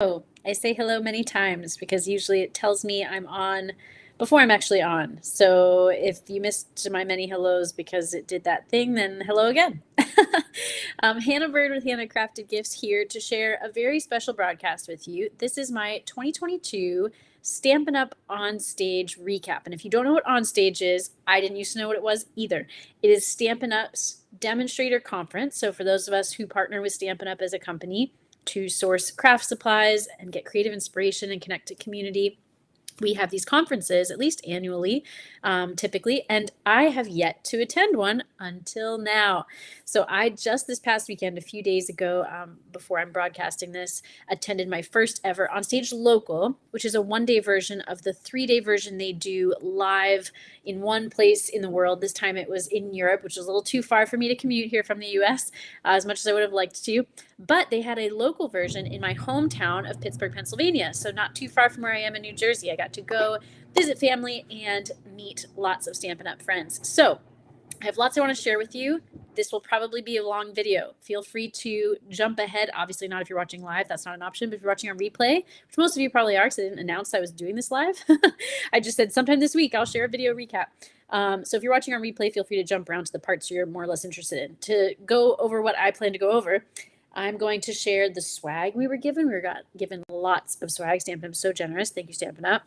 Oh, I say hello many times because usually it tells me I'm on before I'm actually on. So if you missed my many hellos because it did that thing, then hello again. Hannah Byrd with Hannah Crafted Gifts here to share a very special broadcast with you. This is my 2022 Stampin' Up! On Stage recap. And if you don't know what On Stage is, I didn't used to know what it was either. It is Stampin' Up's Demonstrator conference. So for those of us who partner with Stampin' Up! As a company, to source craft supplies and get creative inspiration and connect to community, we have these conferences at least annually, typically, and I have yet to attend one until now. So I just this past weekend, a few days ago, before I'm broadcasting this, attended my first ever On Stage Local, which is a one-day version of the three-day version they do live in one place in the world. This time it was in Europe, which was a little too far for me to commute here from the US, as much as I would have liked to. But they had a local version in my hometown of Pittsburgh, Pennsylvania, so not too far from where I am in New Jersey. I got to go visit family and meet lots of Stampin' Up! Friends. So I have lots I want to share with you. This will probably be a long video. Feel free to jump ahead. Obviously not if you're watching live. That's not an option. But if you're watching on replay, which most of you probably are because I didn't announce I was doing this live. I just said sometime this week I'll share a video recap. So if you're watching on replay, feel free to jump around to the parts you're more or less interested in. To go over what I plan to go over, I'm going to share the swag we were given. We got given lots of swag. Stampin' Up! So generous. Thank you, Stampin' Up!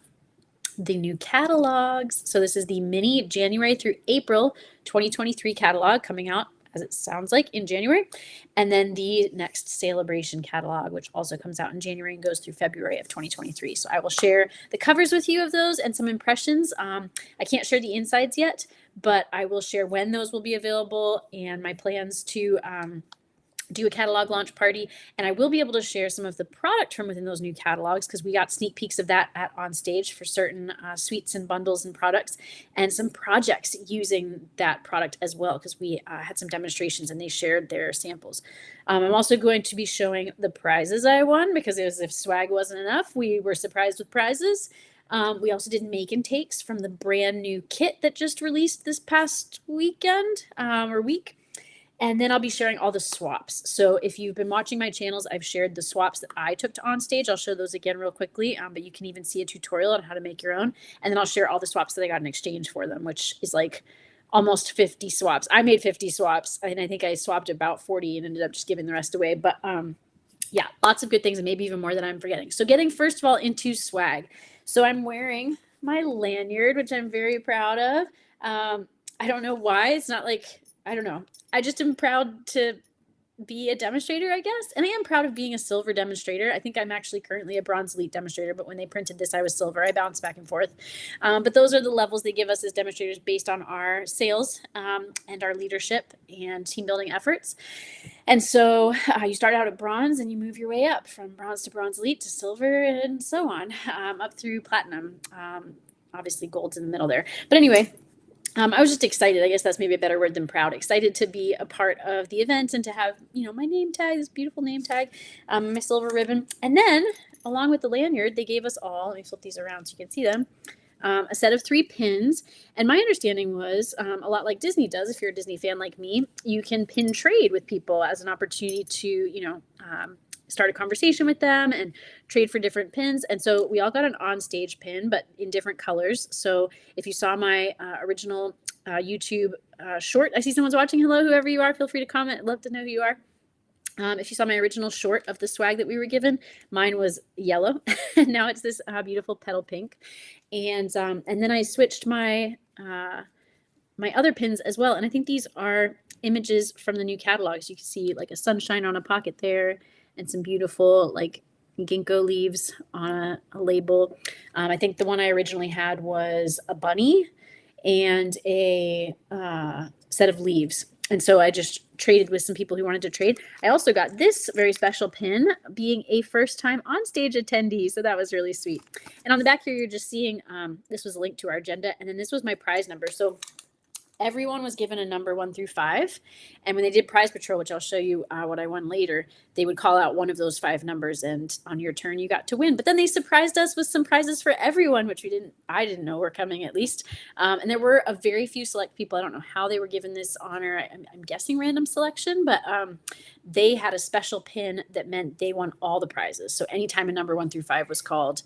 The new catalogs. So this is the mini January through April 2023 catalog coming out, as it sounds like, in January. And then the next Celebration catalog, which also comes out in January and goes through February of 2023. So I will share the covers with you of those and some impressions. I can't share the insides yet, but I will share when those will be available and my plans to do a catalog launch party, and I will be able to share some of the product from within those new catalogs because we got sneak peeks of that at On Stage for certain suites and bundles and products, and some projects using that product as well because we had some demonstrations and they shared their samples. I'm also going to be showing the prizes I won because it was, if swag wasn't enough, we were surprised with prizes. We also did make and takes from the brand new kit that just released this past weekend or week. And then I'll be sharing all the swaps. So if you've been watching my channels, I've shared the swaps that I took to On Stage. I'll show those again real quickly, but you can even see a tutorial on how to make your own. And then I'll share all the swaps that I got in exchange for them, which is like almost 50 swaps. I made 50 swaps, and I think I swapped about 40 and ended up just giving the rest away. But yeah, lots of good things and maybe even more that I'm forgetting. So getting first of all into swag. So I'm wearing my lanyard, which I'm very proud of. I don't know why. It's not like, I don't know. I just am proud to be a demonstrator, I guess. And I am proud of being a silver demonstrator. I think I'm actually currently a bronze elite demonstrator, but when they printed this, I was silver. I bounced back and forth. But those are the levels they give us as demonstrators based on our sales and our leadership and team building efforts. And so you start out at bronze and you move your way up from bronze to bronze elite to silver and so on, up through platinum. Obviously gold's in the middle there. But anyway, I was just excited. I guess that's maybe a better word than proud. Excited to be a part of the event and to have, you know, my name tag, this beautiful name tag, my silver ribbon. And then along with the lanyard, they gave us all, let me flip these around so you can see them, a set of 3 pins. And my understanding was a lot like Disney does. If you're a Disney fan like me, you can pin trade with people as an opportunity to, you know, start a conversation with them and trade for different pins. And so we all got an On Stage pin, but in different colors. So if you saw my original YouTube short, I see someone's watching. Hello, whoever you are, feel free to comment. I'd love to know who you are. If you saw my original short of the swag that we were given, mine was yellow. And now it's this beautiful petal pink. And then I switched my my other pins as well. And I think these are images from the new catalogs. You can see like a sunshine on a pocket there, and some beautiful like ginkgo leaves on a label. I think the one I originally had was a bunny and a set of leaves. And so I just traded with some people who wanted to trade. I also got this very special pin, being a first-time On Stage attendee. So that was really sweet. And on the back here, you're just seeing, this was a link to our agenda. And then this was my prize number. So everyone was given a number 1 through 5. And when they did Prize Patrol, which I'll show you what I won later, they would call out one of those 5 numbers, and on your turn you got to win. But then they surprised us with some prizes for everyone, which I didn't know were coming, at least. And there were a very few select people. I don't know how they were given this honor. I'm guessing random selection, but they had a special pin that meant they won all the prizes. So anytime a number 1 through 5 was called,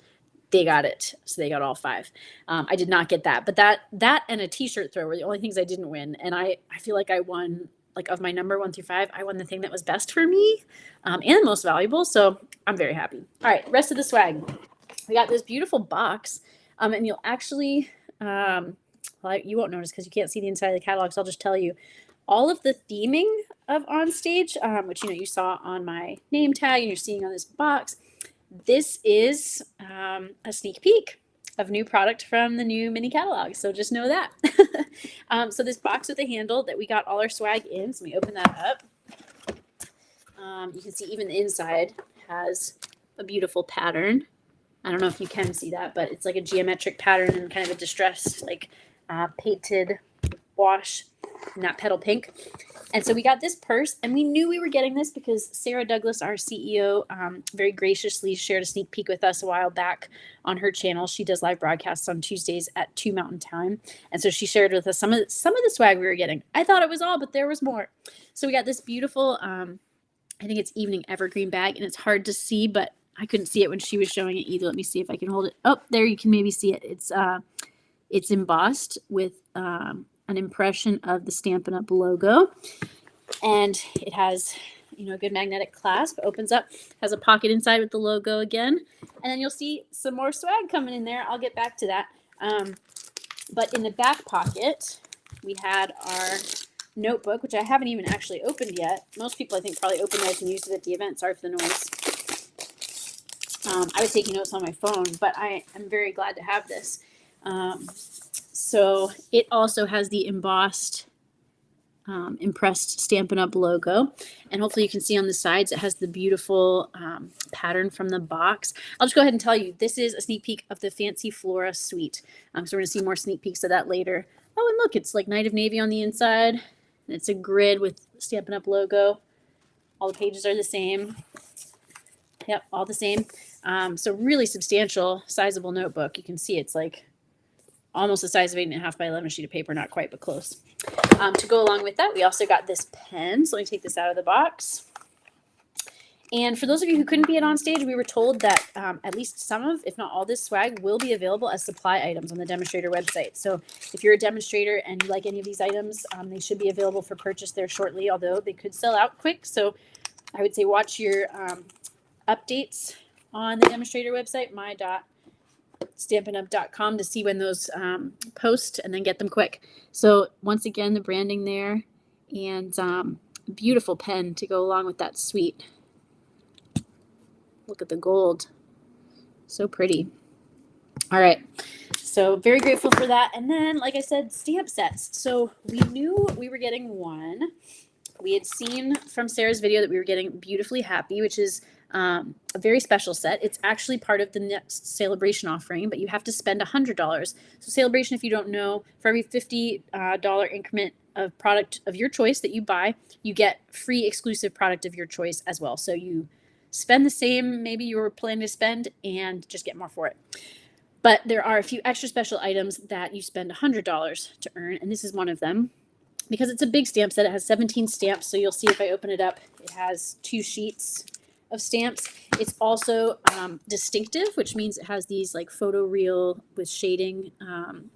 they got it. So they got all 5. I did not get that, but that and a t-shirt throw were the only things I didn't win. And I feel like I won, like, of my number 1 through 5, I won the thing that was best for me, and most valuable. So I'm very happy. All right. Rest of the swag. We got this beautiful box. And you'll actually, well, you won't notice because you can't see the inside of the catalog. So I'll just tell you all of the theming of On Stage, which, you saw on my name tag and you're seeing on this box. This is a sneak peek of new product from the new mini catalog. So just know that. So this box with the handle that we got all our swag in. So let me open that up. You can see even the inside has a beautiful pattern. I don't know if you can see that, but it's like a geometric pattern and kind of a distressed, like painted wash in that petal pink. And so we got this purse, and we knew we were getting this because Sarah Douglas, our CEO, very graciously shared a sneak peek with us a while back on her channel. She does live broadcasts on Tuesdays at 2 Mountain Time. And so she shared with us some of the swag we were getting. I thought it was all, but there was more. So we got this beautiful, I think it's evening evergreen bag, and it's hard to see, but I couldn't see it when she was showing it either. Let me see if I can hold it. Oh, there, you can maybe see it. It's embossed with an impression of the Stampin' Up logo, and it has a good magnetic clasp. Opens up, has a pocket inside with the logo again, and then you'll see some more swag coming in there. I'll get back to that. But in the back pocket, we had our notebook, which I haven't even actually opened yet. Most people, I think, probably opened those and used it at the event. Sorry for the noise. I was taking notes on my phone, but I am very glad to have this. So it also has the embossed, impressed Stampin' Up logo. And hopefully you can see on the sides, it has the beautiful pattern from the box. I'll just go ahead and tell you, this is a sneak peek of the Fancy Flora suite. So we're going to see more sneak peeks of that later. Oh, and look, it's like Night of Navy on the inside. And it's a grid with Stampin' Up logo. All the pages are the same. Yep, all the same. So really substantial, sizable notebook. You can see it's like almost the size of 8.5 by 11 sheet of paper, not quite, but close. To go along with that, we also got this pen. So let me take this out of the box. And for those of you who couldn't be at On Stage, we were told that at least some of, if not all, this swag will be available as supply items on the Demonstrator website. So if you're a demonstrator and you like any of these items, they should be available for purchase there shortly, although they could sell out quick. So I would say watch your updates on the Demonstrator website, my.stampinup.com, to see when those post, and then get them quick. So once again, the branding there, and beautiful pen to go along with that suite. Look at the gold. So pretty. All right. So very grateful for that. And then, like I said, stamp sets. So we knew we were getting one. We had seen from Sarah's video that we were getting Beautifully Happy, which is a very special set. It's actually part of the next Celebration offering, but you have to spend $100. So Celebration, if you don't know, for every $50 increment of product of your choice that you buy, you get free exclusive product of your choice as well. So you spend the same maybe you were planning to spend and just get more for it. But there are a few extra special items that you spend $100 to earn, and this is one of them. Because it's a big stamp set, it has 17 stamps. So you'll see if I open it up, it has 2 sheets of stamps. It's also distinctive, which means it has these like photoreal with shading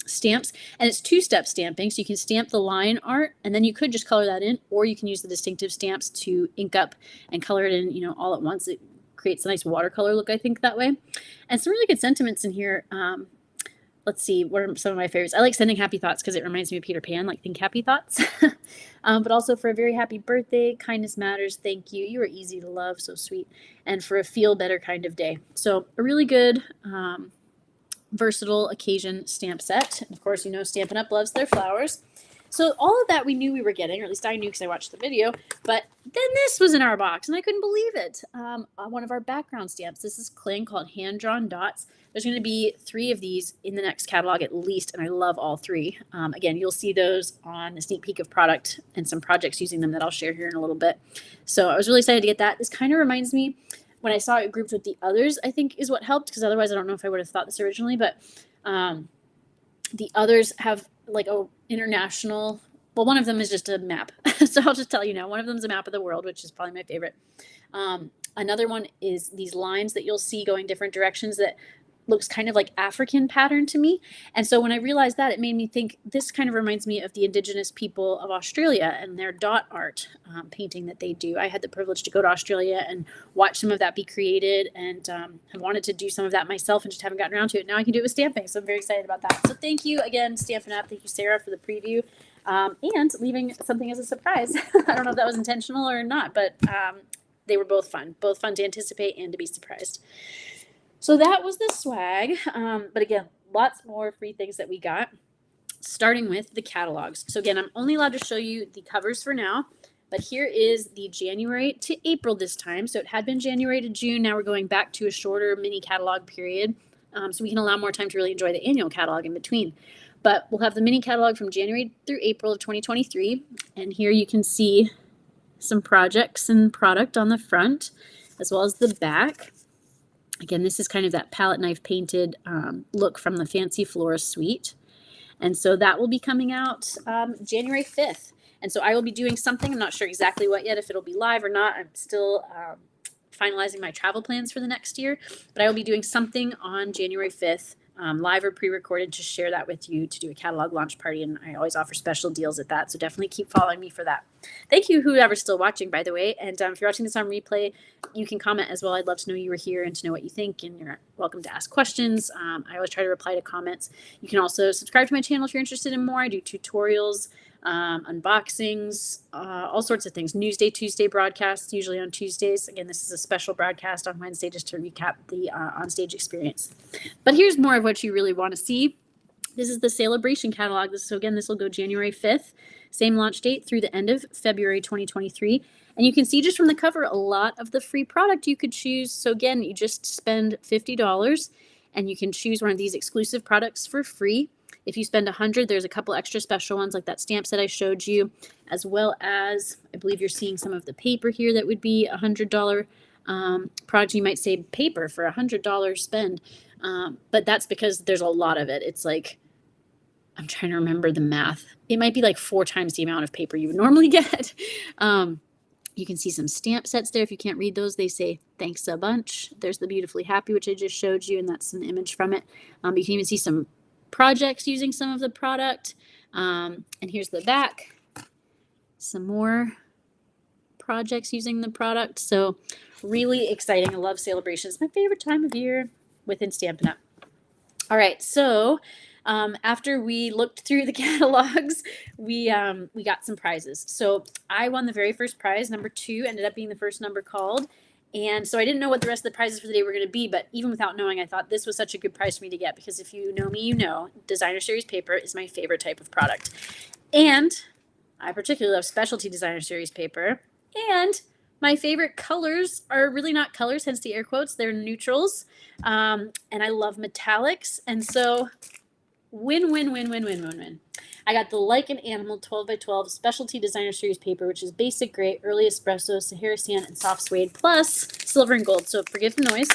stamps, and it's 2-step stamping. So you can stamp the line art, and then you could just color that in, or you can use the distinctive stamps to ink up and color it in, all at once. It creates a nice watercolor look, I think, that way. And some really good sentiments in here. Let's see, what are some of my favorites? I like sending happy thoughts because it reminds me of Peter Pan, like think happy thoughts. But also for a very happy birthday, kindness matters, thank you. You are easy to love, so sweet. And for a feel better kind of day. So a really good, versatile occasion stamp set. And of course, Stampin' Up loves their flowers. So all of that we knew we were getting, or at least I knew because I watched the video, but then this was in our box and I couldn't believe it. One of our background stamps. This is Kling called Hand Drawn Dots. There's going to be 3 of these in the next catalog at least, and I love all 3. Again, you'll see those on a sneak peek of product and some projects using them that I'll share here in a little bit. So I was really excited to get that. This kind of reminds me, when I saw it grouped with the others, I think is what helped, because otherwise I don't know if I would have thought this originally, but the others have like a international, well, one of them is just a map. So I'll just tell you now, one of them is a map of the world, which is probably my favorite. Another one is these lines that you'll see going different directions that looks kind of like African pattern to me. And so when I realized that, it made me think this kind of reminds me of the indigenous people of Australia and their dot art painting that they do. I had the privilege to go to Australia and watch some of that be created, and have wanted to do some of that myself and just haven't gotten around to it. Now I can do it with stamping, so I'm very excited about that. So thank you again, Stampin' Up. Thank you, Sarah, for the preview and leaving something as a surprise. I don't know if that was intentional or not, but they were both fun to anticipate and to be surprised. So that was the swag, but again, lots more free things that we got, starting with the catalogs. So again, I'm only allowed to show you the covers for now, but here is the January to April this time. So it had been January to June. Now we're going back to a shorter mini catalog period, so we can allow more time to really enjoy the annual catalog in between. But we'll have the mini catalog from January through April of 2023, and here you can see some projects and product on the front, as well as the back. Again, this is kind of that palette knife painted look from the Fancy Florist suite. And so that will be coming out January 5th. And so I will be doing something. I'm not sure exactly what yet, if it'll be live or not. I'm still finalizing my travel plans for the next year. But I will be doing something on January 5th, live or pre-recorded, to share that with you, to do a catalog launch party. And I always offer special deals at that. So definitely keep following me for that. Thank you, whoever's still watching, by the way. And if you're watching this on replay, you can comment as well. I'd love to know you were here and to know what you think. And you're welcome to ask questions. I always try to reply to comments. You can also subscribe to my channel if you're interested in more. I do tutorials, unboxings, all sorts of things. Newsday, Tuesday broadcasts, usually on Tuesdays. Again, this is a special broadcast on Wednesday just to recap the onstage experience. But here's more of what you really want to see. This is the Celebration catalog. So again, this will go January 5th, same launch date through the end of February 2023. And you can see just from the cover a lot of the free product you could choose. So again, you just spend $50 and you can choose one of these exclusive products for free. If you spend $100, there's a couple extra special ones like that stamp set I showed you, as well as I believe you're seeing some of the paper here that would be $100 product. You might say paper for $100 spend, but that's because there's a lot of it. It's like, I'm trying to remember the math. It might be like 4 times the amount of paper you would normally get. You can see some stamp sets there. If you can't read those, they say thanks a bunch. There's the Beautifully Happy, which I just showed you, and that's an image from it. You can even see some projects using some of the product. And here's the back. Some more projects using the product. So really exciting. I love Celebration. It's my favorite time of year within Stampin' Up. All right, so after we looked through the catalogs, we got some prizes. So I won the very first prize. Number 2 ended up being the first number called. And so I didn't know what the rest of the prizes for the day were going to be, but even without knowing, I thought this was such a good prize for me to get, because if you know me, you know designer series paper is my favorite type of product. And I particularly love specialty designer series paper. And my favorite colors are really not colors, hence the air quotes. They're neutrals. And I love metallics. And so win, win, win, win, win, win, win. I got the Like an Animal 12x12 Specialty Designer Series paper, which is basic gray, early espresso, Sahara sand, and soft suede, plus silver and gold. So forgive the noise.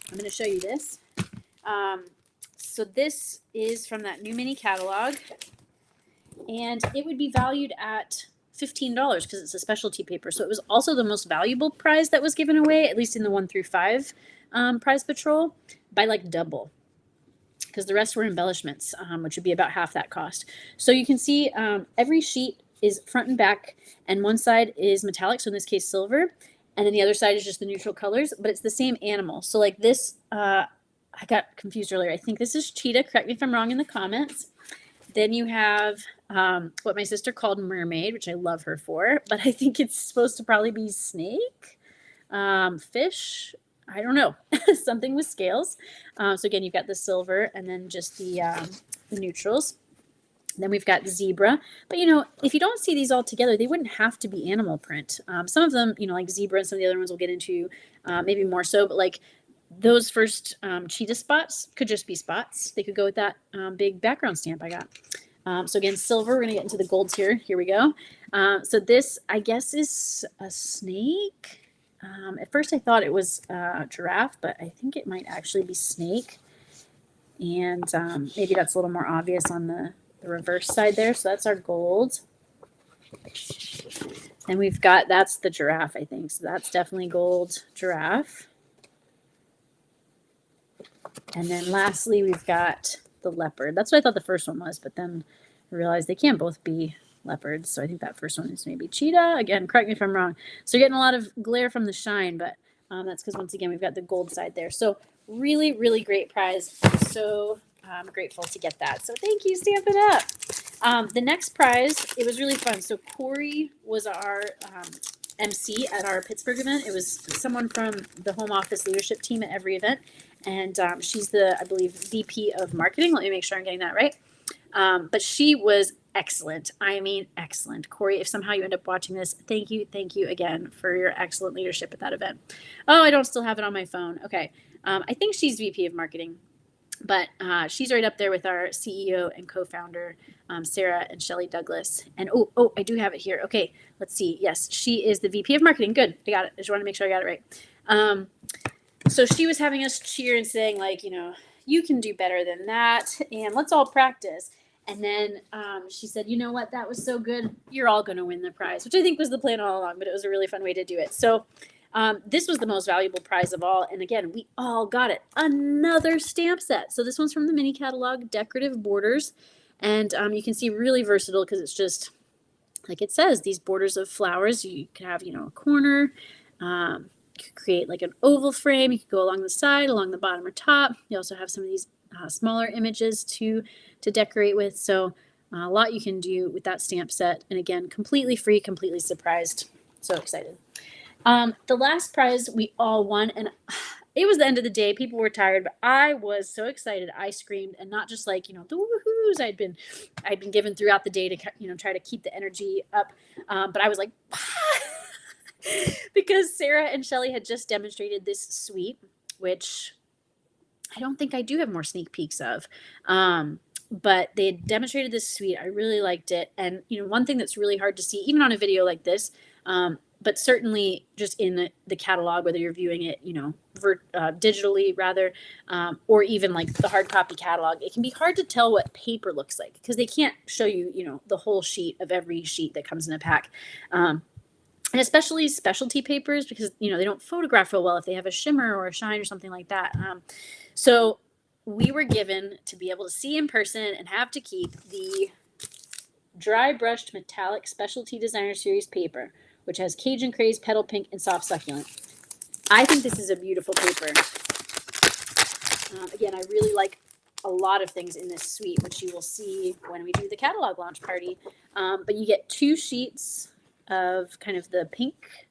I'm going to show you this. So this is from that new mini catalog, and it would be valued at $15 because it's a specialty paper. So it was also the most valuable prize that was given away, at least in the 1 through 5 prize patrol, by like double, because the rest were embellishments, which would be about half that cost. So you can see every sheet is front and back, and one side is metallic, so in this case silver, and then the other side is just the neutral colors, but it's the same animal. So like this, I got confused earlier. I think this is cheetah. Correct me if I'm wrong in the comments. Then you have what my sister called mermaid, which I love her for, but I think it's supposed to probably be snake, fish. I don't know, something with scales. So again, you've got the silver and then just the neutrals. Then we've got zebra, but if you don't see these all together, they wouldn't have to be animal print. Some of them, like zebra and some of the other ones we'll get into, maybe more so, but like those first cheetah spots could just be spots. They could go with that big background stamp I got. So again, silver, we're gonna get into the golds here. Here we go. So this, I guess, is a snake. At first I thought it was a giraffe, but I think it might actually be snake. And maybe that's a little more obvious on the reverse side there. So that's our gold. And we've got, that's the giraffe, I think. So that's definitely gold giraffe. And then lastly, we've got the leopard. That's what I thought the first one was, but then I realized they can't both be leopards. So I think that first one is maybe cheetah. Again, correct me if I'm wrong. So you're getting a lot of glare from the shine, but that's because once again, we've got the gold side there. So really, really great prize. I'm so grateful to get that. So thank you, Stampin' Up. The next prize, it was really fun. So Corey was our MC at our Pittsburgh event. It was someone from the home office leadership team at every event. And she's the, I believe, VP of marketing. Let me make sure I'm getting that right. But she was excellent. I mean, excellent. Corey, if somehow you end up watching this, thank you again for your excellent leadership at that event. Oh, I don't still have it on my phone. Okay. I think she's VP of marketing, but she's right up there with our CEO and co-founder, Sarah and Shelly Douglas. And oh, I do have it here. Okay, let's see. Yes, she is the VP of marketing. Good. I got it. I just want to make sure I got it right. So she was having us cheer and saying, like, you can do better than that, and let's all practice. And then she said, you know what, that was so good, you're all going to win the prize, which I think was the plan all along, but it was a really fun way to do it. So this was the most valuable prize of all. And again, we all got it. Another stamp set. So this one's from the mini catalog, Decorative Borders. And you can see really versatile because it's just, like it says, these borders of flowers. You could have, a corner. You could create like an oval frame. You could go along the side, along the bottom or top. You also have some of these smaller images to decorate with. So a lot you can do with that stamp set. And again, completely free, completely surprised. So excited. The last prize we all won, and it was the end of the day. People were tired, but I was so excited. I screamed, and not just like, the woohoos I'd been given throughout the day to, try to keep the energy up. But I was like, because Sarah and Shelly had just demonstrated this suite, which I don't think I do have more sneak peeks of. But they had demonstrated this suite. I really liked it. And, one thing that's really hard to see, even on a video like this, but certainly just in the catalog, whether you're viewing it, digitally rather, or even like the hard copy catalog, it can be hard to tell what paper looks like because they can't show you, the whole sheet of every sheet that comes in a pack. And especially specialty papers because, they don't photograph real well if they have a shimmer or a shine or something like that. So we were given to be able to see in person and have to keep the dry brushed metallic specialty designer series paper, which has Cajun Craze, Petal Pink, and Soft Succulent. I think this is a beautiful paper. Again, I really like a lot of things in this suite, which you will see when we do the catalog launch party. But you get 2 sheets of kind of the pink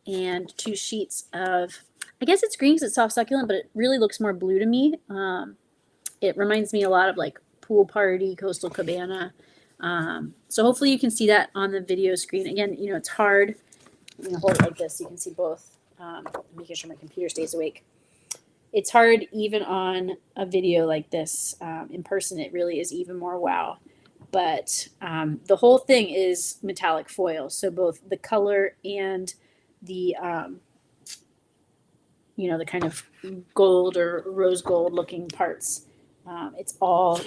and 2 sheets of, I guess it's green because it's soft succulent, but it really looks more blue to me. It reminds me a lot of like Pool Party, Coastal Cabana. So hopefully you can see that on the video screen. Again, it's hard. I'm going to hold it like this so you can see both, making sure my computer stays awake. It's hard even on a video like this. In person, it really is even more wow. But the whole thing is metallic foil. So both the color and the, the kind of gold or rose gold looking parts. It's all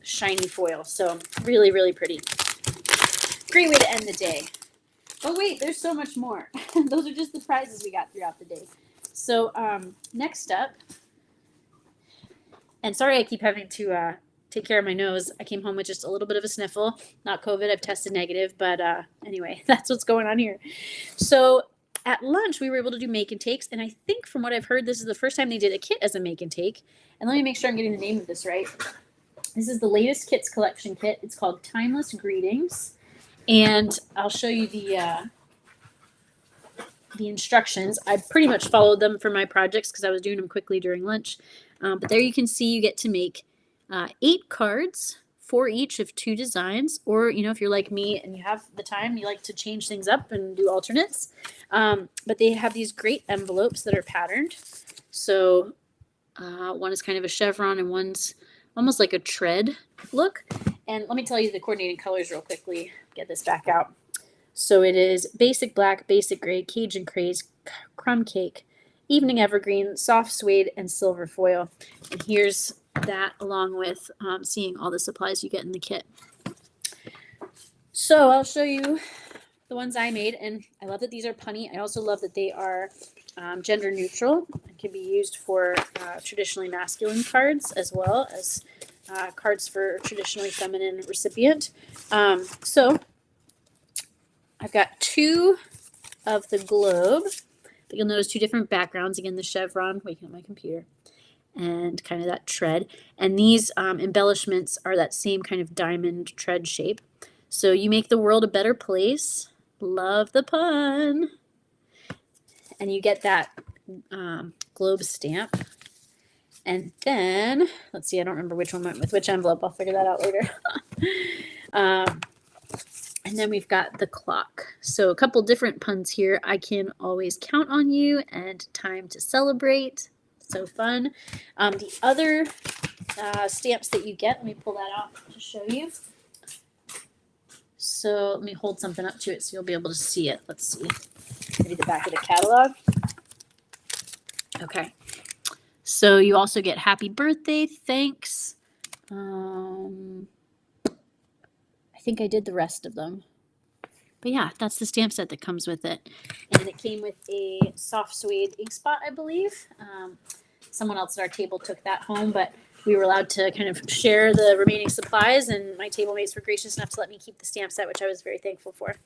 shiny foil. So really, really pretty. Great way to end the day. Oh, wait, there's so much more. Those are just the prizes we got throughout the day. So next up, and sorry I keep having to take care of my nose. I came home with just a little bit of a sniffle. Not COVID. I've tested negative. But anyway, that's what's going on here. So at lunch, we were able to do make and takes. And I think from what I've heard, this is the first time they did a kit as a make and take. And let me make sure I'm getting the name of this right. This is the latest Kits Collection kit. It's called Timeless Greetings. And I'll show you the instructions. I pretty much followed them for my projects because I was doing them quickly during lunch. But there you can see you get to make 8 cards 4 each of 2 designs, or, you know, if you're like me and you have the time, you like to change things up and do alternates. But they have these great envelopes that are patterned. So one is kind of a chevron and one's almost like a tread look. And let me tell you the coordinating colors real quickly. Get this back out. So it is basic black, basic gray, Cajun craze, crumb cake, evening evergreen, soft suede, and silver foil. And here's that along with seeing all the supplies you get in the kit. So I'll show you the ones I made, and I love that these are punny. I also love that they are gender neutral and can be used for traditionally masculine cards as well as cards for traditionally feminine recipient. So I've got 2 of the globe. You'll notice 2 different backgrounds. Again, the chevron, waking up my computer, and kind of that tread. And these embellishments are that same kind of diamond tread shape. So you make the world a better place. Love the pun. And you get that globe stamp. And then, let's see, I don't remember which one went with which envelope. I'll figure that out later. And then we've got the clock. So a couple different puns here. I can always count on you and time to celebrate. So fun. The other stamps that you get, let me pull that out to show you. So let me hold something up to it so you'll be able to see it. Let's see. Maybe the back of the catalog. Okay. So you also get happy birthday, thanks. I think I did the rest of them. But yeah, that's the stamp set that comes with it. And it came with a soft suede ink spot, I believe. Someone else at our table took that home, but we were allowed to kind of share the remaining supplies, and my table mates were gracious enough to let me keep the stamp set, which I was very thankful for.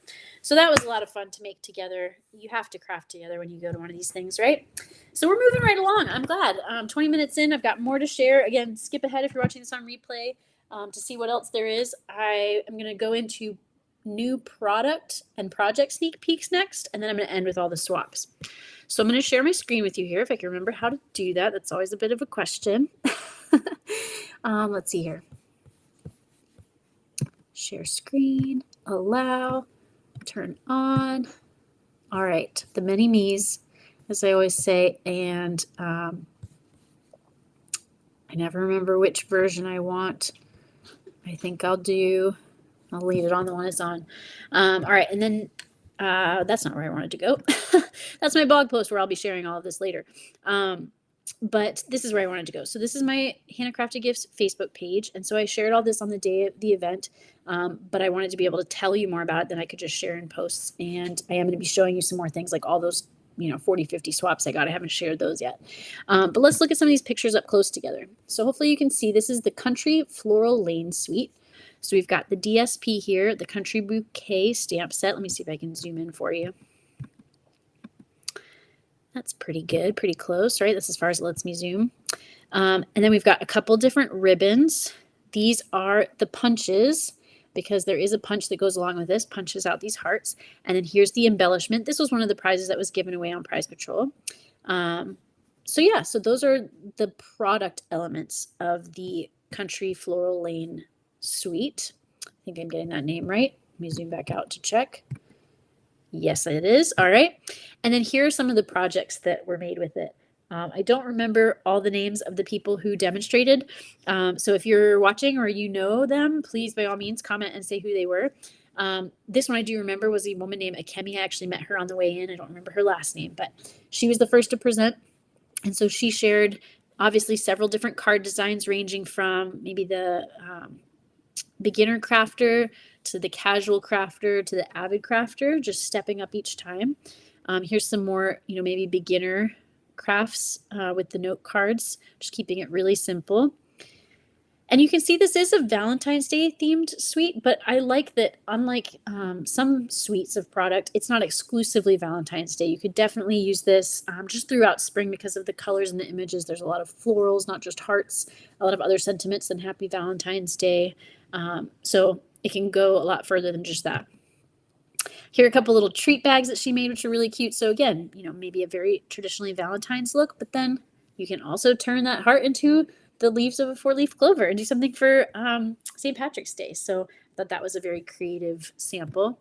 So that was a lot of fun to make together. You have to craft together when you go to one of these things, right? So we're moving right along. I'm glad. 20 minutes in, I've got more to share. Again, skip ahead if you're watching this on replay to see what else there is. I am going to go into new product and project sneak peeks next, and then I'm going to end with all the swaps. So I'm going to share my screen with you here if I can remember how to do that. That's always a bit of a question. Let's see here. Share screen, allow, turn on. All right, the many me's, as I always say, and I never remember which version I want. I think I'll leave it on the one it's on. All right, and then that's not where I wanted to go. That's my blog post where I'll be sharing all of this later. But this is where I wanted to go. So this is my Hannah Crafted Gifts Facebook page. And so I shared all this on the day of the event, but I wanted to be able to tell you more about it than I could just share in posts. And I am going to be showing you some more things like all those, 40, 50 swaps I got. I haven't shared those yet. But let's look at some of these pictures up close together. So hopefully you can see this is the Country Floral Lane Suite. So we've got the DSP here, the Country Bouquet stamp set. Let me see if I can zoom in for you. That's pretty good, pretty close, right? That's as far as it lets me zoom. And then we've got a couple different ribbons. These are the punches, because there is a punch that goes along with this, punches out these hearts. And then here's the embellishment. This was one of the prizes that was given away on Prize Patrol. So yeah, so those are the product elements of the Country Floral Lane Suite. I think I'm getting that name right. Let me zoom back out to check. Yes, it is. All right. And then here are some of the projects that were made with it. I don't remember all the names of the people who demonstrated. So if you're watching or you know them, please, by all means, comment and say who they were. This one I do remember was a woman named Akemi. I actually met her on the way in. I don't remember her last name, but she was the first to present. And so she shared, obviously, several different card designs ranging from maybe the beginner crafter to the casual crafter to the avid crafter, just stepping up each time. Here's some more, maybe beginner crafts with the note cards, just keeping it really simple. And you can see this is a Valentine's Day themed suite, but I like that unlike some suites of product, it's not exclusively Valentine's Day. You could definitely use this just throughout spring because of the colors and the images. There's a lot of florals, not just hearts, a lot of other sentiments than Happy Valentine's Day. So it can go a lot further than just that. Here are a couple little treat bags that she made, which are really cute. So again, maybe a very traditionally Valentine's look, but then you can also turn that heart into the leaves of a 4-leaf clover and do something for St. Patrick's Day. So I thought that was a very creative sample.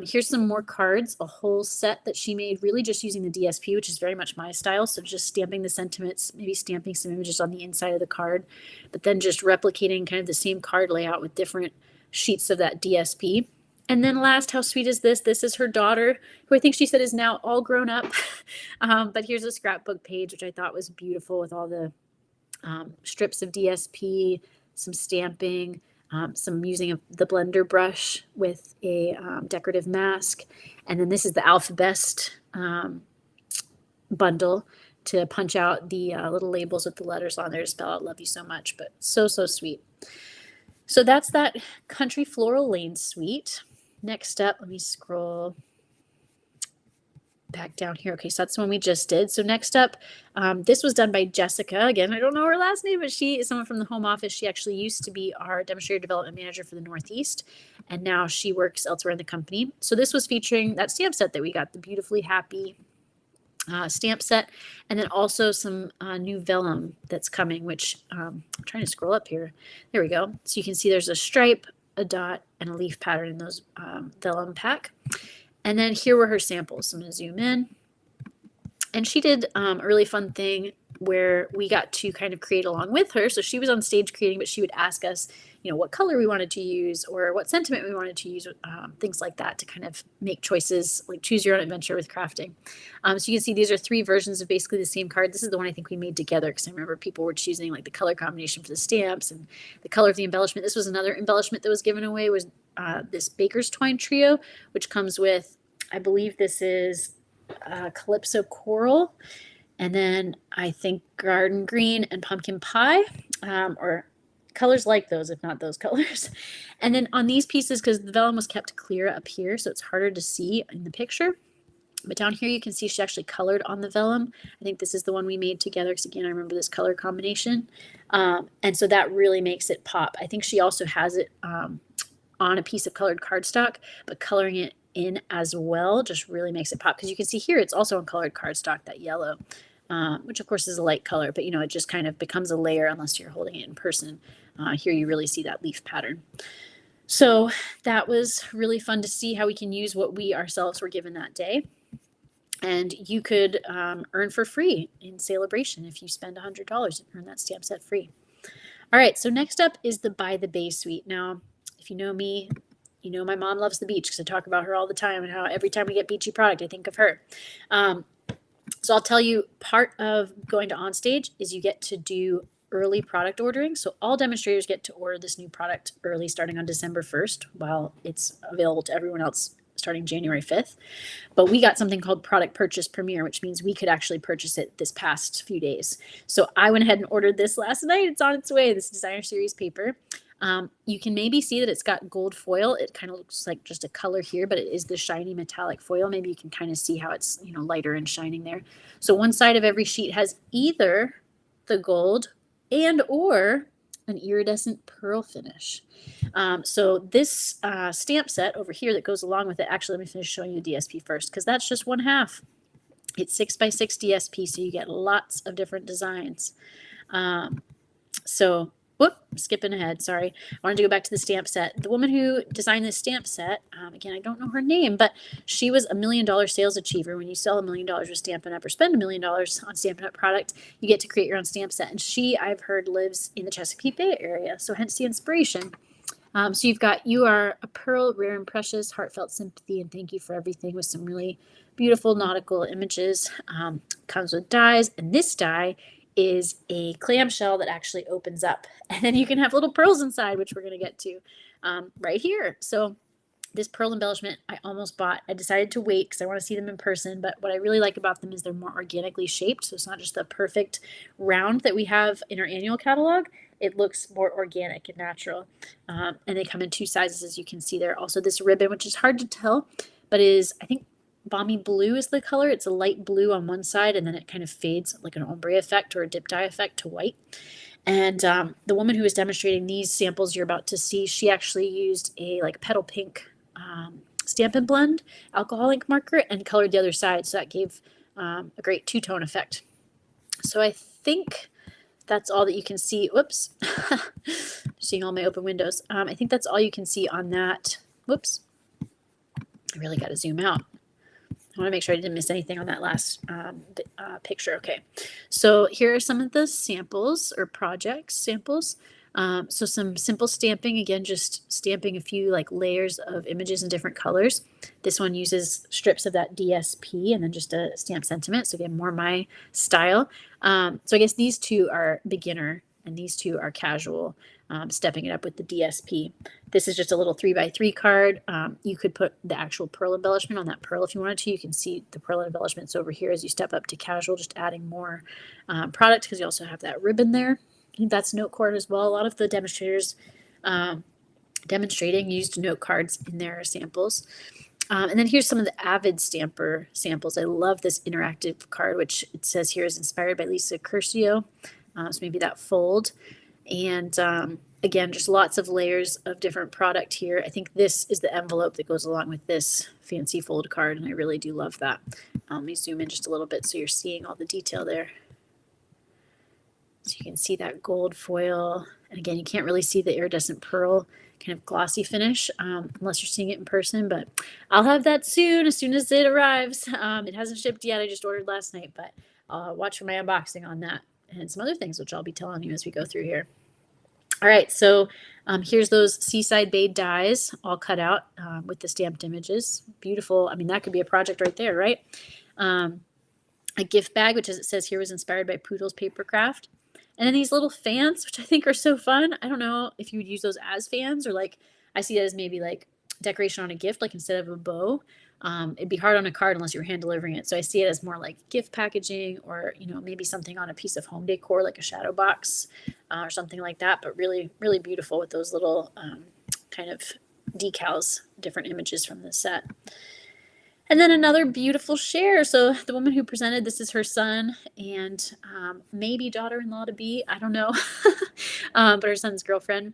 Here's some more cards, a whole set that she made really just using the DSP, which is very much my style. So just stamping the sentiments, maybe stamping some images on the inside of the card, but then just replicating kind of the same card layout with different sheets of that DSP. And then last, how sweet is this? This is her daughter, who I think she said is now all grown up. But here's a scrapbook page, which I thought was beautiful with all the strips of DSP, some stamping, some using of the blender brush with a decorative mask. And then this is the Alphabest bundle to punch out the little labels with the letters on there to spell out love you so much, but so, so sweet. So that's that Country Floral Lane suite. Next up, let me scroll back down here. Okay, so that's the one we just did. So next up, this was done by Jessica. Again, I don't know her last name, but she is someone from the home office. She actually used to be our Demonstrator Development Manager for the Northeast, and now she works elsewhere in the company. So this was featuring that stamp set that we got, the Beautifully Happy stamp set, and then also some new vellum that's coming, which I'm trying to scroll up here. There we go. So you can see there's a stripe, a dot, and a leaf pattern in those vellum pack. And then here were her samples. So I'm going to zoom in. And she did a really fun thing where we got to kind of create along with her. So she was on stage creating, but she would ask us, you know, what color we wanted to use or what sentiment we wanted to use, things like that to kind of make choices, like choose your own adventure with crafting. So you can see these are 3 versions of basically the same card. This is the one I think we made together because I remember people were choosing like the color combination for the stamps and the color of the embellishment. This was another embellishment that was given away, was this Baker's Twine Trio, which comes with, I believe this is Calypso Coral, and then I think Garden Green and Pumpkin Pie, or colors like those, if not those colors. And then on these pieces, because the vellum was kept clear up here, so it's harder to see in the picture. But down here you can see she actually colored on the vellum. I think this is the one we made together because, again, I remember this color combination. And so that really makes it pop. I think she also has it on a piece of colored cardstock, but coloring it in as well just really makes it pop, because you can see here it's also on colored cardstock, that yellow, which of course is a light color, but you know, it just kind of becomes a layer unless you're holding it in person. Here you really see that leaf pattern. So that was really fun to see how we can use what we ourselves were given that day. And you could earn for free in Celebration if you spend $100 and earn that stamp set free. All right, so next up is the By the Bay suite. Now, if you know me, you know my mom loves the beach because I talk about her all the time and how every time we get beachy product, I think of her. So I'll tell you, part of going to Onstage is you get to do early product ordering. So all demonstrators get to order this new product early starting on December 1st, while it's available to everyone else starting January 5th. But we got something called Product Purchase Premier, which means we could actually purchase it this past few days. So I went ahead and ordered this last night. It's on its way, this Designer Series paper. You can maybe see that it's got gold foil. It kind of looks like just a color here, but it is the shiny metallic foil. Maybe you can kind of see how it's, you know, lighter and shining there. So one side of every sheet has either the gold and or an iridescent pearl finish. So this stamp set over here that goes along with it, actually, let me finish showing you the DSP first, because that's just 1/2. It's 6x6 DSP, so you get lots of different designs. Whoop, skipping ahead, sorry. I wanted to go back to the stamp set. The woman who designed this stamp set, again, I don't know her name, but she was a $1 million sales achiever. When you sell $1 million with Stampin' Up or spend $1 million on Stampin' Up product, you get to create your own stamp set. And she, I've heard, lives in the Chesapeake Bay area, so hence the inspiration. So you've got You Are a Pearl, Rare and Precious, Heartfelt Sympathy, and Thank You for Everything, with some really beautiful nautical images. Comes with dies, and this die is a clamshell that actually opens up, and then you can have little pearls inside, which we're going to get to right here. So this pearl embellishment I almost bought. I decided to wait because I want to see them in person, but what I really like about them is they're more organically shaped, so it's not just the perfect round that we have in our annual catalog. It looks more organic and natural, and they come in 2 sizes, as you can see there. Also this ribbon, which is hard to tell, but is, I think, Balmy Blue is the color. It's a light blue on one side, and then it kind of fades like an ombre effect or a dip dye effect to white. And the woman who is demonstrating these samples you're about to see, she actually used a like petal pink Stampin' Blend alcohol ink marker and colored the other side, so that gave a great two-tone effect. So I think that's all that you can see. Whoops. Seeing all my open windows. I think that's all you can see on that. Whoops. I really got to zoom out. I want to make sure I didn't miss anything on that last picture. Okay, so here are some of the samples or projects samples. So some simple stamping, again, just stamping a few like layers of images in different colors. This one uses strips of that DSP and then just a stamp sentiment. So again, more my style. So I guess these two are beginner and these two are casual, stepping it up with the DSP. This is just a little 3x3 card. You could put the actual pearl embellishment on that pearl if you wanted to. You can see the pearl embellishments over here as you step up to casual, just adding more product because you also have that ribbon there. I think that's note card as well. A lot of the demonstrators demonstrating used note cards in their samples. And then here's some of the Avid Stamper samples. I love this interactive card, which it says here is inspired by Lisa Curcio. So maybe that fold. And again, just lots of layers of different product here. I think this is the envelope that goes along with this fancy fold card, and I really do love that. Let me zoom in just a little bit so you're seeing all the detail there. So you can see that gold foil. And again, you can't really see the iridescent pearl kind of glossy finish unless you're seeing it in person, but I'll have that soon as it arrives. It hasn't shipped yet. I just ordered last night, but watch for my unboxing on that and some other things, which I'll be telling you as we go through here. All right, so here's those Seaside Bay dies all cut out with the stamped images. Beautiful. I mean, that could be a project right there, right? A gift bag, which as it says here was inspired by Poodle's Papercraft. And then these little fans, which I think are so fun. I don't know if you would use those as fans or like, I see it as maybe like decoration on a gift, like instead of a bow. It'd be hard on a card unless you were hand delivering it. So I see it as more like gift packaging or, you know, maybe something on a piece of home decor, like a shadow box or something like that. But really, really beautiful with those little kind of decals, different images from the set. And then another beautiful share. So the woman who presented, this is her son and maybe daughter-in-law to be, I don't know, but her son's girlfriend.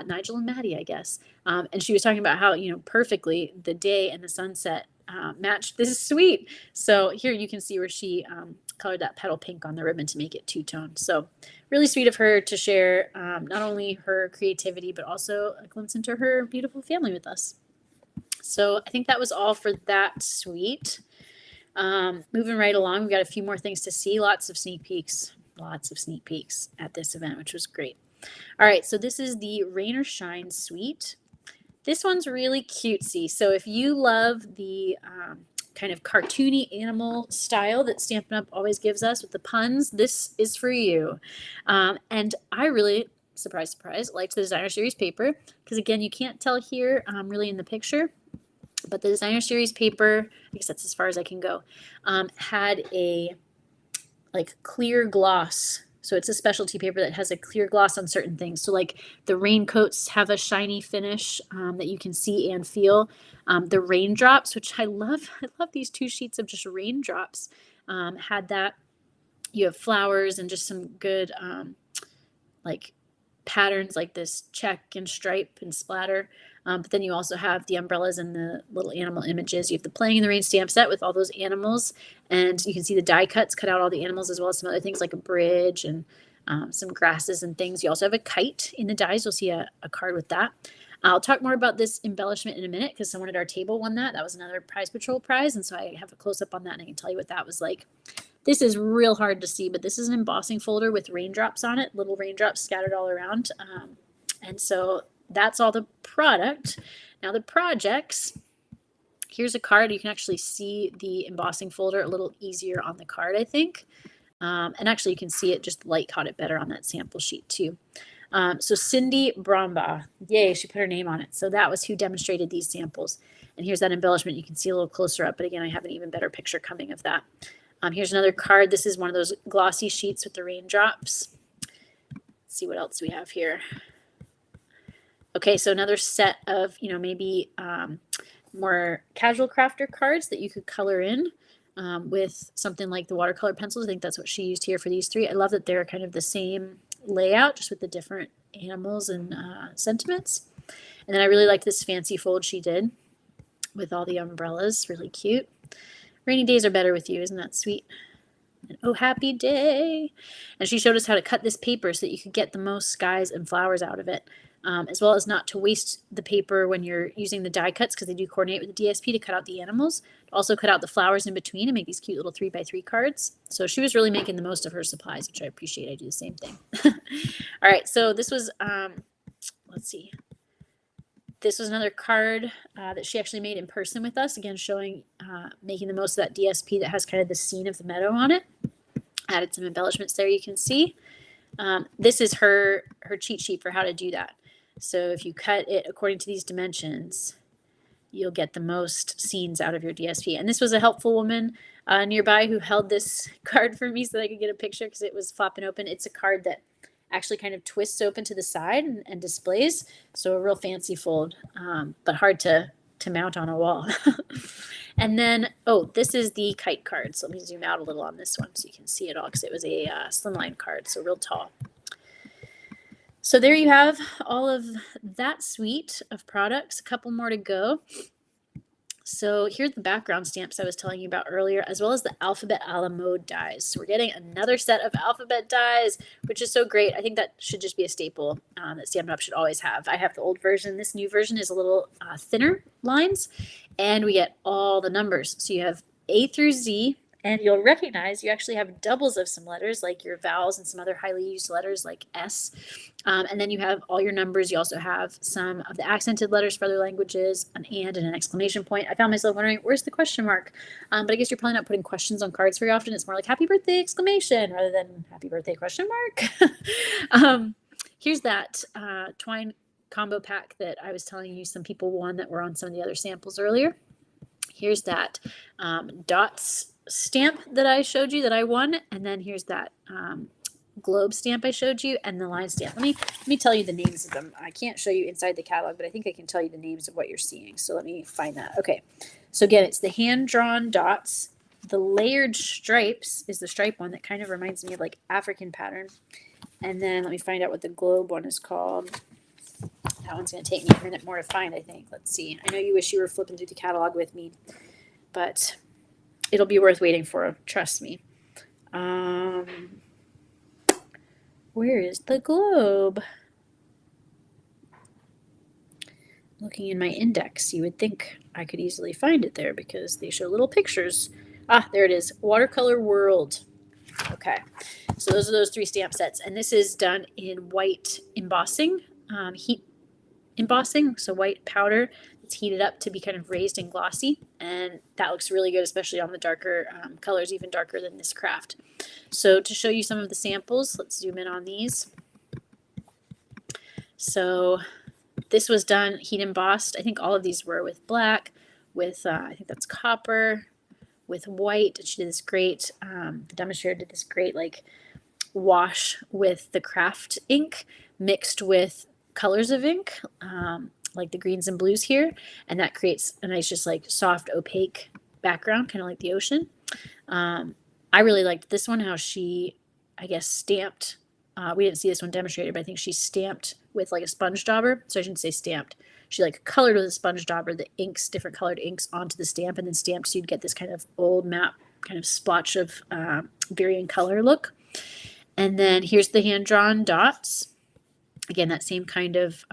Nigel and Maddie, I guess. And she was talking about how, you know, perfectly the day and the sunset matched. This is sweet. So here you can see where she colored that petal pink on the ribbon to make it two-tone. So really sweet of her to share not only her creativity, but also a glimpse into her beautiful family with us. So I think that was all for that suite. Moving right along, we've got a few more things to see. Lots of sneak peeks at this event, which was great. All right, so this is the Rain or Shine suite. This one's really cutesy. So if you love the kind of cartoony animal style that Stampin' Up! Always gives us with the puns, this is for you. And I really, surprise, surprise, liked the Designer Series paper because, again, you can't tell here really in the picture, but the Designer Series paper, I guess that's as far as I can go, had a like clear gloss. So it's a specialty paper that has a clear gloss on certain things. So like the raincoats have a shiny finish that you can see and feel. The raindrops, which I love these two sheets of just raindrops, had that. You have flowers and just some good like patterns like this check and stripe and splatter. But then you also have the umbrellas and the little animal images. You have the Playing in the Rain stamp set with all those animals. And you can see the die cuts cut out all the animals as well as some other things like a bridge and some grasses and things. You also have a kite in the dies. You'll see a card with that. I'll talk more about this embellishment in a minute because someone at our table won that. That was another Prize Patrol prize. And so I have a close-up on that and I can tell you what that was like. This is real hard to see, but this is an embossing folder with raindrops on it, little raindrops scattered all around. And so that's all the product. Now the projects, here's a card. You can actually see the embossing folder a little easier on the card, I think. And actually you can see it, just light caught it better on that sample sheet too. So Cindy Brombaugh, yay, she put her name on it. So that was who demonstrated these samples. And here's that embellishment. You can see a little closer up, but again, I have an even better picture coming of that. Here's another card. This is one of those glossy sheets with the raindrops. Let's see what else we have here. Okay, so another set of, you know, maybe more casual crafter cards that you could color in with something like the watercolor pencils. I think that's what she used here for these three. I love that they're kind of the same layout, just with the different animals and sentiments. And then I really like this fancy fold she did with all the umbrellas. Really cute. Rainy days are better with you. Isn't that sweet? And oh, happy day. And she showed us how to cut this paper so that you could get the most skies and flowers out of it, as well as not to waste the paper when you're using the die cuts, because they do coordinate with the DSP to cut out the animals. Also cut out the flowers in between and make these cute little 3x3 cards. So she was really making the most of her supplies, which I appreciate. I do the same thing. All right, so this was, let's see. This was another card that she actually made in person with us, again showing making the most of that DSP that has kind of the scene of the meadow on it. Added some embellishments there, you can see. This is her cheat sheet for how to do that. So if you cut it according to these dimensions, you'll get the most scenes out of your DSP. And this was a helpful woman nearby who held this card for me so that I could get a picture because it was flopping open. It's a card that actually kind of twists open to the side and displays. So a real fancy fold, but hard to mount on a wall. And then, oh, this is the kite card. So let me zoom out a little on this one so you can see it all, because it was a slimline card, so real tall. So there you have all of that suite of products, a couple more to go. So here's the background stamps I was telling you about earlier, as well as the alphabet a la mode dies. So we're getting another set of alphabet dies, which is so great. I think that should just be a staple that Stampin' Up! Should always have. I have the old version. This new version is a little thinner lines, and we get all the numbers. So you have A through Z, and you'll recognize you actually have doubles of some letters, like your vowels and some other highly used letters like S. And then you have all your numbers. You also have some of the accented letters for other languages, an and an exclamation point. I found myself wondering, where's the question mark? But I guess you're probably not putting questions on cards very often. It's more like happy birthday exclamation rather than happy birthday question mark. Here's that twine combo pack that I was telling you some people won that were on some of the other samples earlier. Here's that dots stamp that I showed you that I won, and then here's that globe stamp I showed you, and the line stamp. Let me tell you the names of them. I can't show you inside the catalog, but I think I can tell you the names of what you're seeing. So let me find that. Okay, so again, it's the hand-drawn dots. The layered stripes is the stripe one that kind of reminds me of like African pattern. And then let me find out what the globe one is called. That one's going to take me a minute more to find, I think. Let's see. I know you wish you were flipping through the catalog with me, but it'll be worth waiting for, trust me. Where is the globe? Looking in my index, you would think I could easily find it there because they show little pictures. Ah, there it is. Watercolor World. Okay, so those are those 3 stamp sets, and this is done in white embossing, heat embossing, so white powder. It's heated up to be kind of raised and glossy, and that looks really good, especially on the darker colors, even darker than this craft. So to show you some of the samples, let's zoom in on these. So this was done heat embossed. I think all of these were with black, with I think that's copper, with white. And she did this great, the demonstrator did this great like wash with the craft ink mixed with colors of ink, like the greens and blues here, and that creates a nice just like soft opaque background, kind of like the ocean. I really liked this one, how she, I guess, stamped. We didn't see this one demonstrated, but I think she stamped with like a sponge dauber. So I shouldn't say stamped. She like colored with a sponge dauber the inks, different colored inks onto the stamp, and then stamped so you'd get this kind of old map kind of splotch of varying color look. And then here's the hand-drawn dots. Again, that same kind of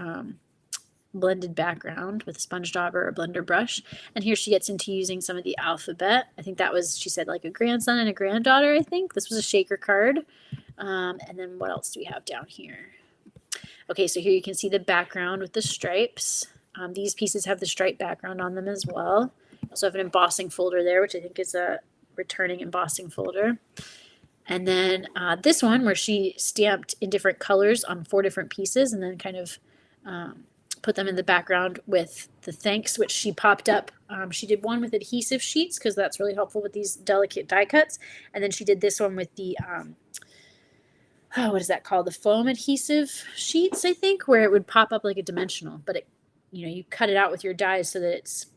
blended background with a sponge dauber or a blender brush. And here she gets into using some of the alphabet. I think that was, she said, like a grandson and a granddaughter, I think. This was a shaker card. And then what else do we have down here? Okay, so here you can see the background with the stripes. These pieces have the stripe background on them as well. You also have an embossing folder there, which I think is a returning embossing folder. And then this one where she stamped in different colors on 4 different pieces and then kind of put them in the background with the thanks, which she popped up. She did one with adhesive sheets because that's really helpful with these delicate die cuts. And then she did this one with the, what is that called? The foam adhesive sheets, I think, where it would pop up like a dimensional. But, it, you know, you cut it out with your dies so that it's,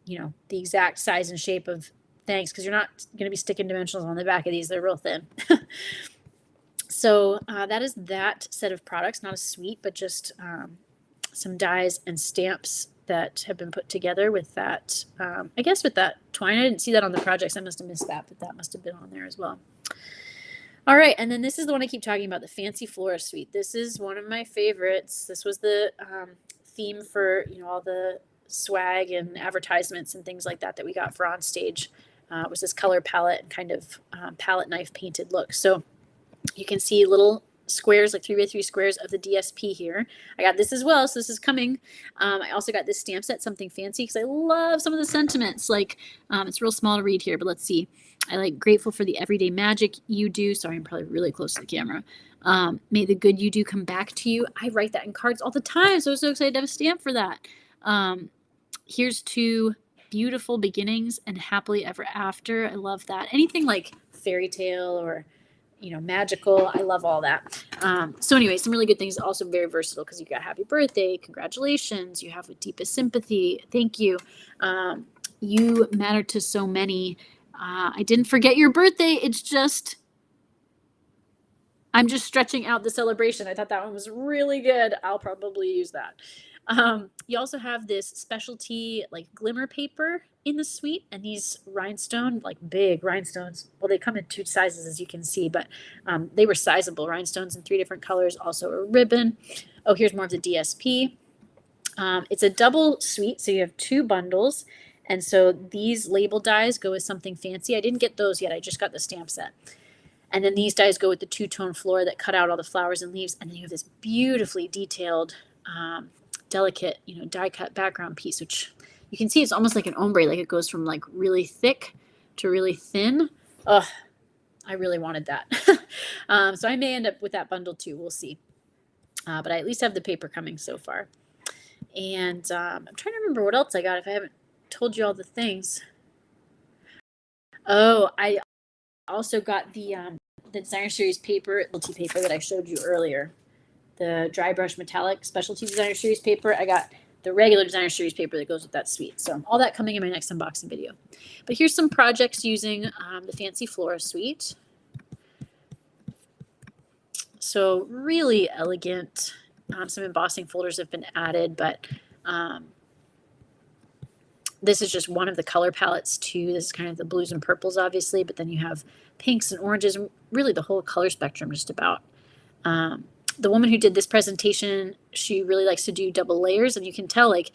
you know, the exact size and shape of thanks, because you're not going to be sticking dimensionals on the back of these. They're real thin. So that is that set of products, not a suite, but just some dies and stamps that have been put together with that, I guess with that twine. I didn't see that on the projects. I must have missed that, but that must have been on there as well. All right, and then this is the one I keep talking about, the Fancy Flora Suite. This is one of my favorites. This was the theme for, all the swag and advertisements and things like that that we got for on stage. It was this color palette and kind of palette knife painted look. So you can see little squares, like 3x3 squares of the DSP here. I got this as well, so this is coming. I also got this stamp set, Something Fancy, because I love some of the sentiments. Like, it's real small to read here, but let's see. I like grateful for the everyday magic you do. Sorry, I'm probably really close to the camera. May the good you do come back to you. I write that in cards all the time, so I was so excited to have a stamp for that. Here's to beautiful beginnings and happily ever after. I love that. Anything like fairy tale or magical. I love all that. So anyway, some really good things. Also very versatile because you got happy birthday, congratulations. You have with deepest sympathy. Thank you. You matter to so many. I didn't forget your birthday. It's just, I'm just stretching out the celebration. I thought that one was really good. I'll probably use that. You also have this specialty like glimmer paper in the suite, and these rhinestone, like big rhinestones. Well, they come in 2 sizes, as you can see, but they were sizable rhinestones in 3 different colors. Also a ribbon. Oh, here's more of the DSP. It's a double suite, so you have 2 bundles. And so these label dies go with Something Fancy. I didn't get those yet. I just got the stamp set. And then these dies go with the 2-tone floor that cut out all the flowers and leaves. And then you have this beautifully detailed, delicate, die cut background piece, which you can see it's almost like an ombre, like it goes from like really thick to really thin. Oh, I really wanted that. So I may end up with that bundle too. We'll see. But I at least have the paper coming so far. And I'm trying to remember what else I got if I haven't told you all the things. Oh, I also got the Designer Series paper, specialty paper that I showed you earlier. The dry brush metallic specialty Designer Series paper. I got the regular Designer Series paper that goes with that suite. So all that coming in my next unboxing video. But here's some projects using the Fancy Flora suite. So really elegant. Some embossing folders have been added, but this is just one of the color palettes too. This is kind of the blues and purples, obviously, but then you have pinks and oranges, really the whole color spectrum just about. The woman who did this presentation, she really likes to do double layers, and you can tell it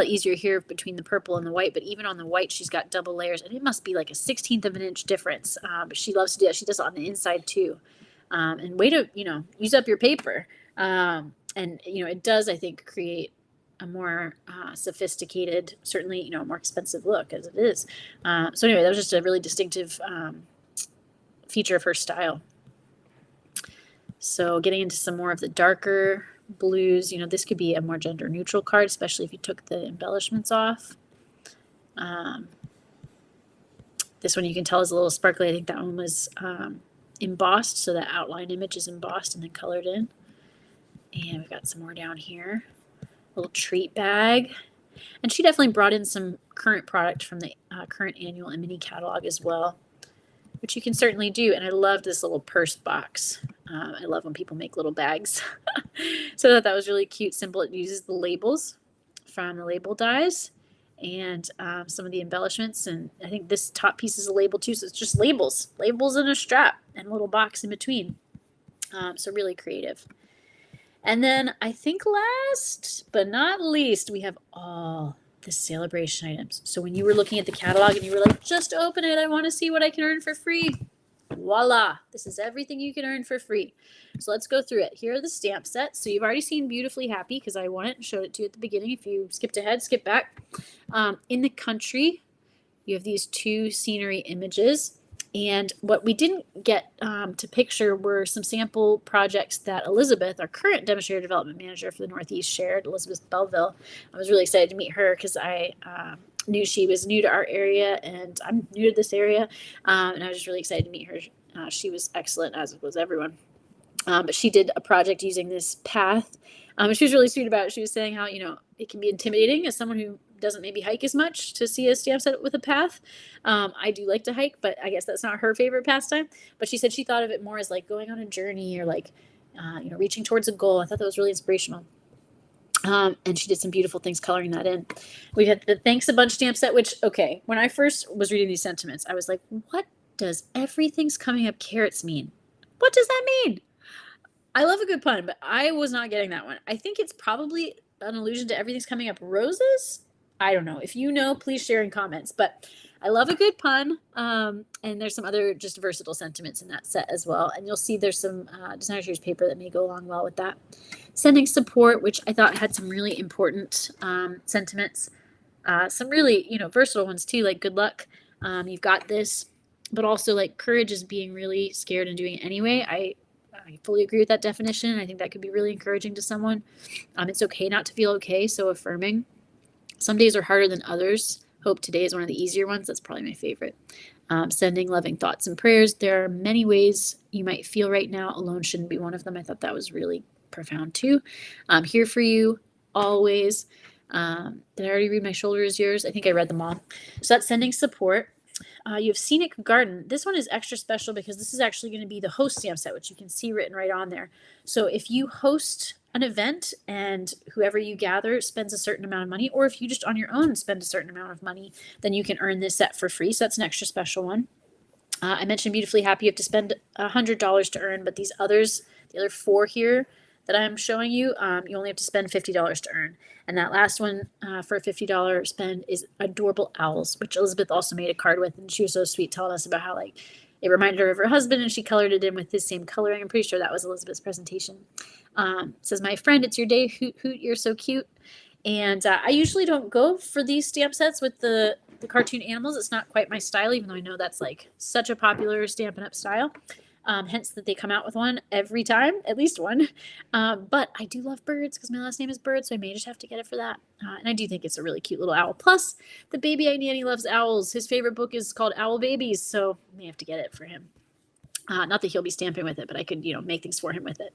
easier here between the purple and the white, but even on the white, she's got double layers, and it must be like a 1/16 of an inch difference. But she loves to do that. She does it on the inside too. And way to, use up your paper. And, it does, I think, create a more sophisticated, certainly, more expensive look as it is. So anyway, that was just a really distinctive feature of her style. So getting into some more of the darker blues, this could be a more gender neutral card, especially if you took the embellishments off. This one you can tell is a little sparkly. I think that one was embossed, so that outline image is embossed and then colored in. And we've got some more down here. Little treat bag. And she definitely brought in some current product from the current annual and mini catalog as well, which you can certainly do. And I love this little purse box. I love when people make little bags. So I thought that was really cute, simple. It uses the labels from the label dies and some of the embellishments. And I think this top piece is a label too. So it's just labels in a strap and a little box in between. So really creative. And then I think last but not least, we have all the celebration items. So when you were looking at the catalog and you were like, just open it, I want to see what I can earn for free. Voila, this is everything you can earn for free. So let's go through it. Here are the stamp sets. So you've already seen Beautifully Happy because I won it and showed it to you at the beginning. If you skipped ahead, skip back. In the country, you have these 2 scenery images. And what we didn't get to picture were some sample projects that Elizabeth, our current Demonstrator Development Manager for the Northeast, shared, Elizabeth Belleville. I was really excited to meet her because I knew she was new to our area, and I'm new to this area, and I was just really excited to meet her. She was excellent, as was everyone. But she did a project using this path. She was really sweet about it. She was saying how, it can be intimidating as someone who doesn't maybe hike as much to see a stamp set with a path. I do like to hike, but I guess that's not her favorite pastime. But she said she thought of it more as like going on a journey or like, reaching towards a goal. I thought that was really inspirational. And she did some beautiful things coloring that in. We had the Thanks a Bunch stamp set, which, when I first was reading these sentiments, I was like, what does everything's coming up carrots mean? What does that mean? I love a good pun, but I was not getting that one. I think it's probably an allusion to everything's coming up roses. I don't know. If you know, please share in comments. But I love a good pun. And there's some other just versatile sentiments in that set as well. And you'll see there's some designer series paper that may go along well with that. Sending support, which I thought had some really important sentiments. Some really, versatile ones too, like good luck. You've got this, but also like courage is being really scared and doing it anyway. I fully agree with that definition. I think that could be really encouraging to someone. It's okay not to feel okay, so affirming. Some days are harder than others. Hope today is one of the easier ones. That's probably my favorite. Sending loving thoughts and prayers. There are many ways you might feel right now. Alone shouldn't be one of them. I thought that was really profound too. I'm here for you always. Did I already read My Shoulder Is Yours? I think I read them all. So that's sending support. You have Scenic Garden. This one is extra special because this is actually going to be the host stamp set, which you can see written right on there. So if you host an event and whoever you gather spends a certain amount of money, or if you just on your own spend a certain amount of money, then you can earn this set for free. So that's an extra special one. I mentioned Beautifully Happy. You have to spend $100 to earn, but these others, the other 4 here that I'm showing you, you only have to spend $50 to earn. And that last one for a $50 spend is Adorable Owls, which Elizabeth also made a card with, and she was so sweet telling us about how like it reminded her of her husband, and she colored it in with his same coloring. I'm pretty sure that was Elizabeth's presentation. It says, "My friend, it's your day. Hoot hoot, you're so cute." And I usually don't go for these stamp sets with the cartoon animals. It's not quite my style, even though I know that's like such a popular Stampin' Up style. Hence that they come out with one every time, at least one. But I do love birds because my last name is Byrd, so I may just have to get it for that. And I do think it's a really cute little owl. Plus, the baby I Nanny loves owls. His favorite book is called Owl Babies, so I may have to get it for him. Not that he'll be stamping with it, but I could, make things for him with it.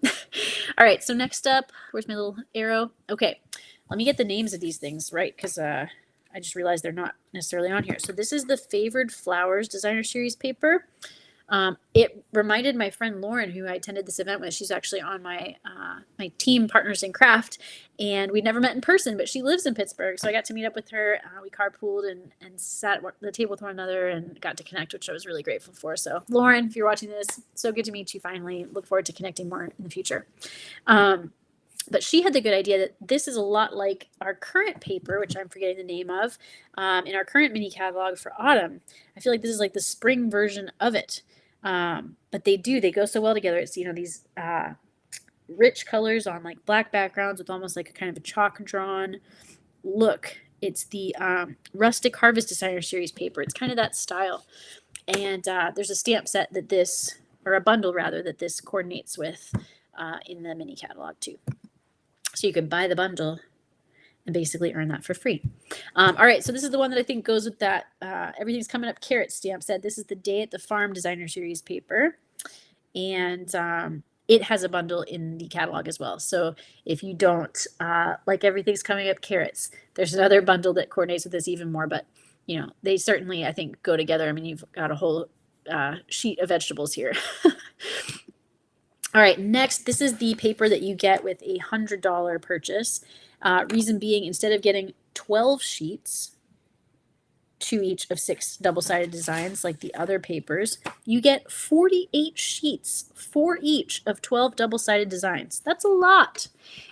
All right, so next up, where's my little arrow? Okay, let me get the names of these things right because I just realized they're not necessarily on here. So this is the Favored Flowers Designer Series paper. It reminded my friend Lauren, who I attended this event with. She's actually on my my team, Partners in Craft, and we'd never met in person, but she lives in Pittsburgh, so I got to meet up with her. We carpooled and sat at the table with one another and got to connect, which I was really grateful for. So Lauren, if you're watching this, so good to meet you finally. Look forward to connecting more in the future. But she had the good idea that this is a lot like our current paper, which I'm forgetting the name of, in our current mini catalog for autumn. I feel like this is like the spring version of it. But they go so well together. It's, these rich colors on like black backgrounds with almost like a kind of a chalk drawn look. It's the Rustic Harvest Designer Series paper. It's kind of that style. And there's a stamp set that this, or a bundle rather, that this coordinates with in the mini catalog too. So you can buy the bundle and basically earn that for free. All right, so this is the one that I think goes with that Everything's Coming Up carrot stamp set. This is the Day at the Farm Designer Series paper. And it has a bundle in the catalog as well. So if you don't like Everything's Coming Up carrots, there's another bundle that coordinates with this even more. But, they certainly, I think, go together. I mean, you've got a whole sheet of vegetables here. All right, next, this is the paper that you get with a $100 purchase. Reason being, instead of getting 12 sheets, 2 each of 6 double-sided designs like the other papers, you get 48 sheets, 4 each of 12 double-sided designs. That's a lot.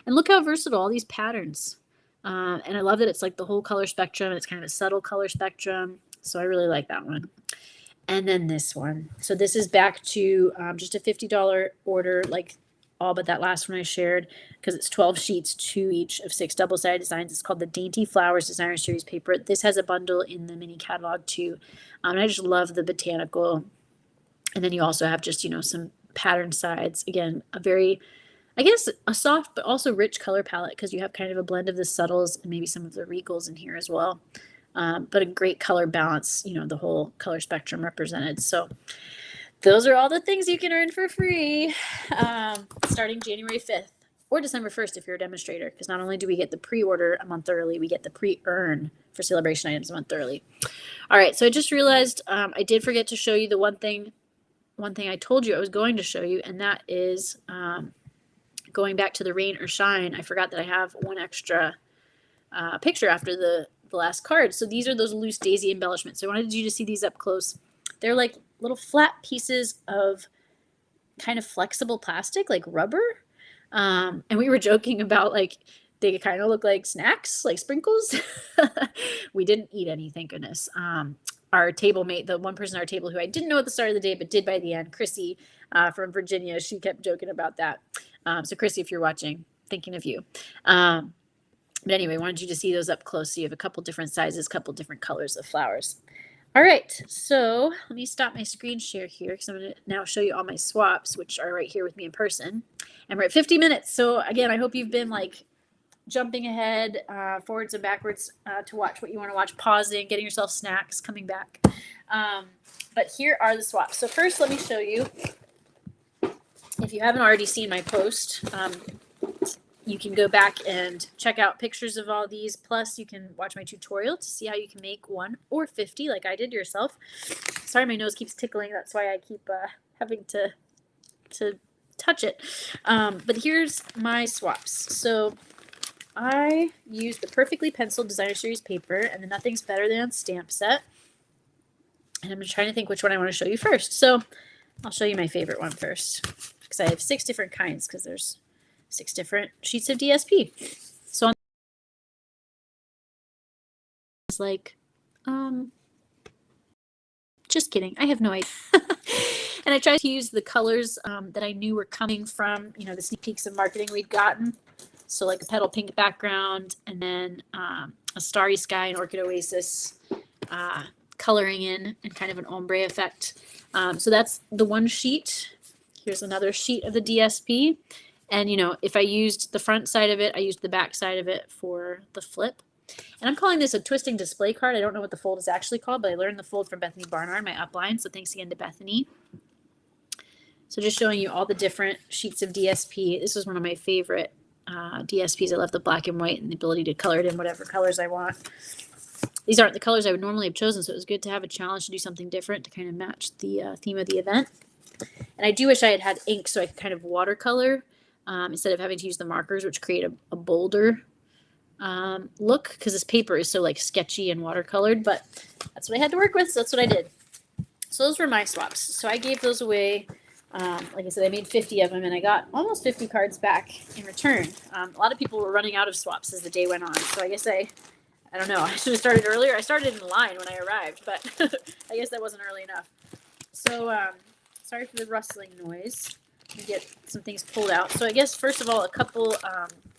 And look how versatile all these patterns. And I love that it's like the whole color spectrum. It's kind of a subtle color spectrum. So I really like that one. And then this one. So this is back to just a $50 order, like all but that last one I shared, because it's 12 sheets, 2 each of 6 double-sided designs. It's called the Dainty Flowers Designer Series paper. This has a bundle in the mini catalog too. And I just love the botanical. And then you also have just, some pattern sides. Again, a very, I guess, a soft but also rich color palette because you have kind of a blend of the subtles and maybe some of the regals in here as well. But a great color balance, the whole color spectrum represented. So those are all the things you can earn for free starting January 5th or December 1st if you're a demonstrator, because not only do we get the pre-order a month early, we get the pre-earn for celebration items a month early. All right, so I just realized I did forget to show you the one thing I told you I was going to show you, and that is going back to the rain or shine. I forgot that I have one extra picture after the last card. So these are those loose daisy embellishments. So I wanted you to see these up close. They're like little flat pieces of kind of flexible plastic, like rubber. And we were joking about like they kind of look like snacks, like sprinkles. We didn't eat any, thank goodness. Our table mate, the one person at our table who I didn't know at the start of the day, but did by the end, Chrissy from Virginia, she kept joking about that. So Chrissy, if you're watching, thinking of you. But anyway, I wanted you to see those up close. So you have a couple different sizes, couple different colors of flowers. All right, so let me stop my screen share here because I'm going to now show you all my swaps, which are right here with me in person. And we're at 50 minutes. So again, I hope you've been like jumping ahead, forwards and backwards to watch what you want to watch, pausing, getting yourself snacks, coming back. But here are the swaps. So first, let me show you, if you haven't already seen my post, you can go back and check out pictures of all these. Plus, you can watch my tutorial to see how you can make 1 or 50 like I did yourself. Sorry, my nose keeps tickling. That's why I keep having to touch it. But here's my swaps. So I used the Perfectly Penciled Designer Series paper and the Nothing's Better Than stamp set. And I'm trying to think which one I want to show you first. So I'll show you my favorite one first because I have 6 different kinds because there's 6 different sheets of DSP. So it's like, just kidding. I have no idea. And I tried to use the colors that I knew were coming from, you know, the sneak peeks of marketing we'd gotten. So like a petal pink background and then a starry sky and orchid oasis coloring in and kind of an ombre effect. So that's the one sheet. Here's another sheet of the DSP. And, you know, if I used the front side of it, I used the back side of it for the flip. And I'm calling this a twisting display card. I don't know what the fold is actually called, but I learned the fold from Bethany Barnard, my upline. So thanks again to Bethany. So just showing you all the different sheets of DSP. This was one of my favorite DSPs. I love the black and white and the ability to color it in whatever colors I want. These aren't the colors I would normally have chosen, so it was good to have a challenge to do something different to kind of match the theme of the event. And I do wish I had had ink so I could kind of watercolor instead of having to use the markers, which create a bolder look because this paper is so like sketchy and watercolored, but that's what I had to work with, so that's what I did. So those were my swaps. So I gave those away. Like I said, I made 50 of them and I got almost 50 cards back in return. A lot of people were running out of swaps as the day went on. So I guess I don't know. I should have started earlier. I started in line when I arrived, but I guess that wasn't early enough. So sorry for the rustling noise. Let me get some things pulled out. So I guess first of all, a couple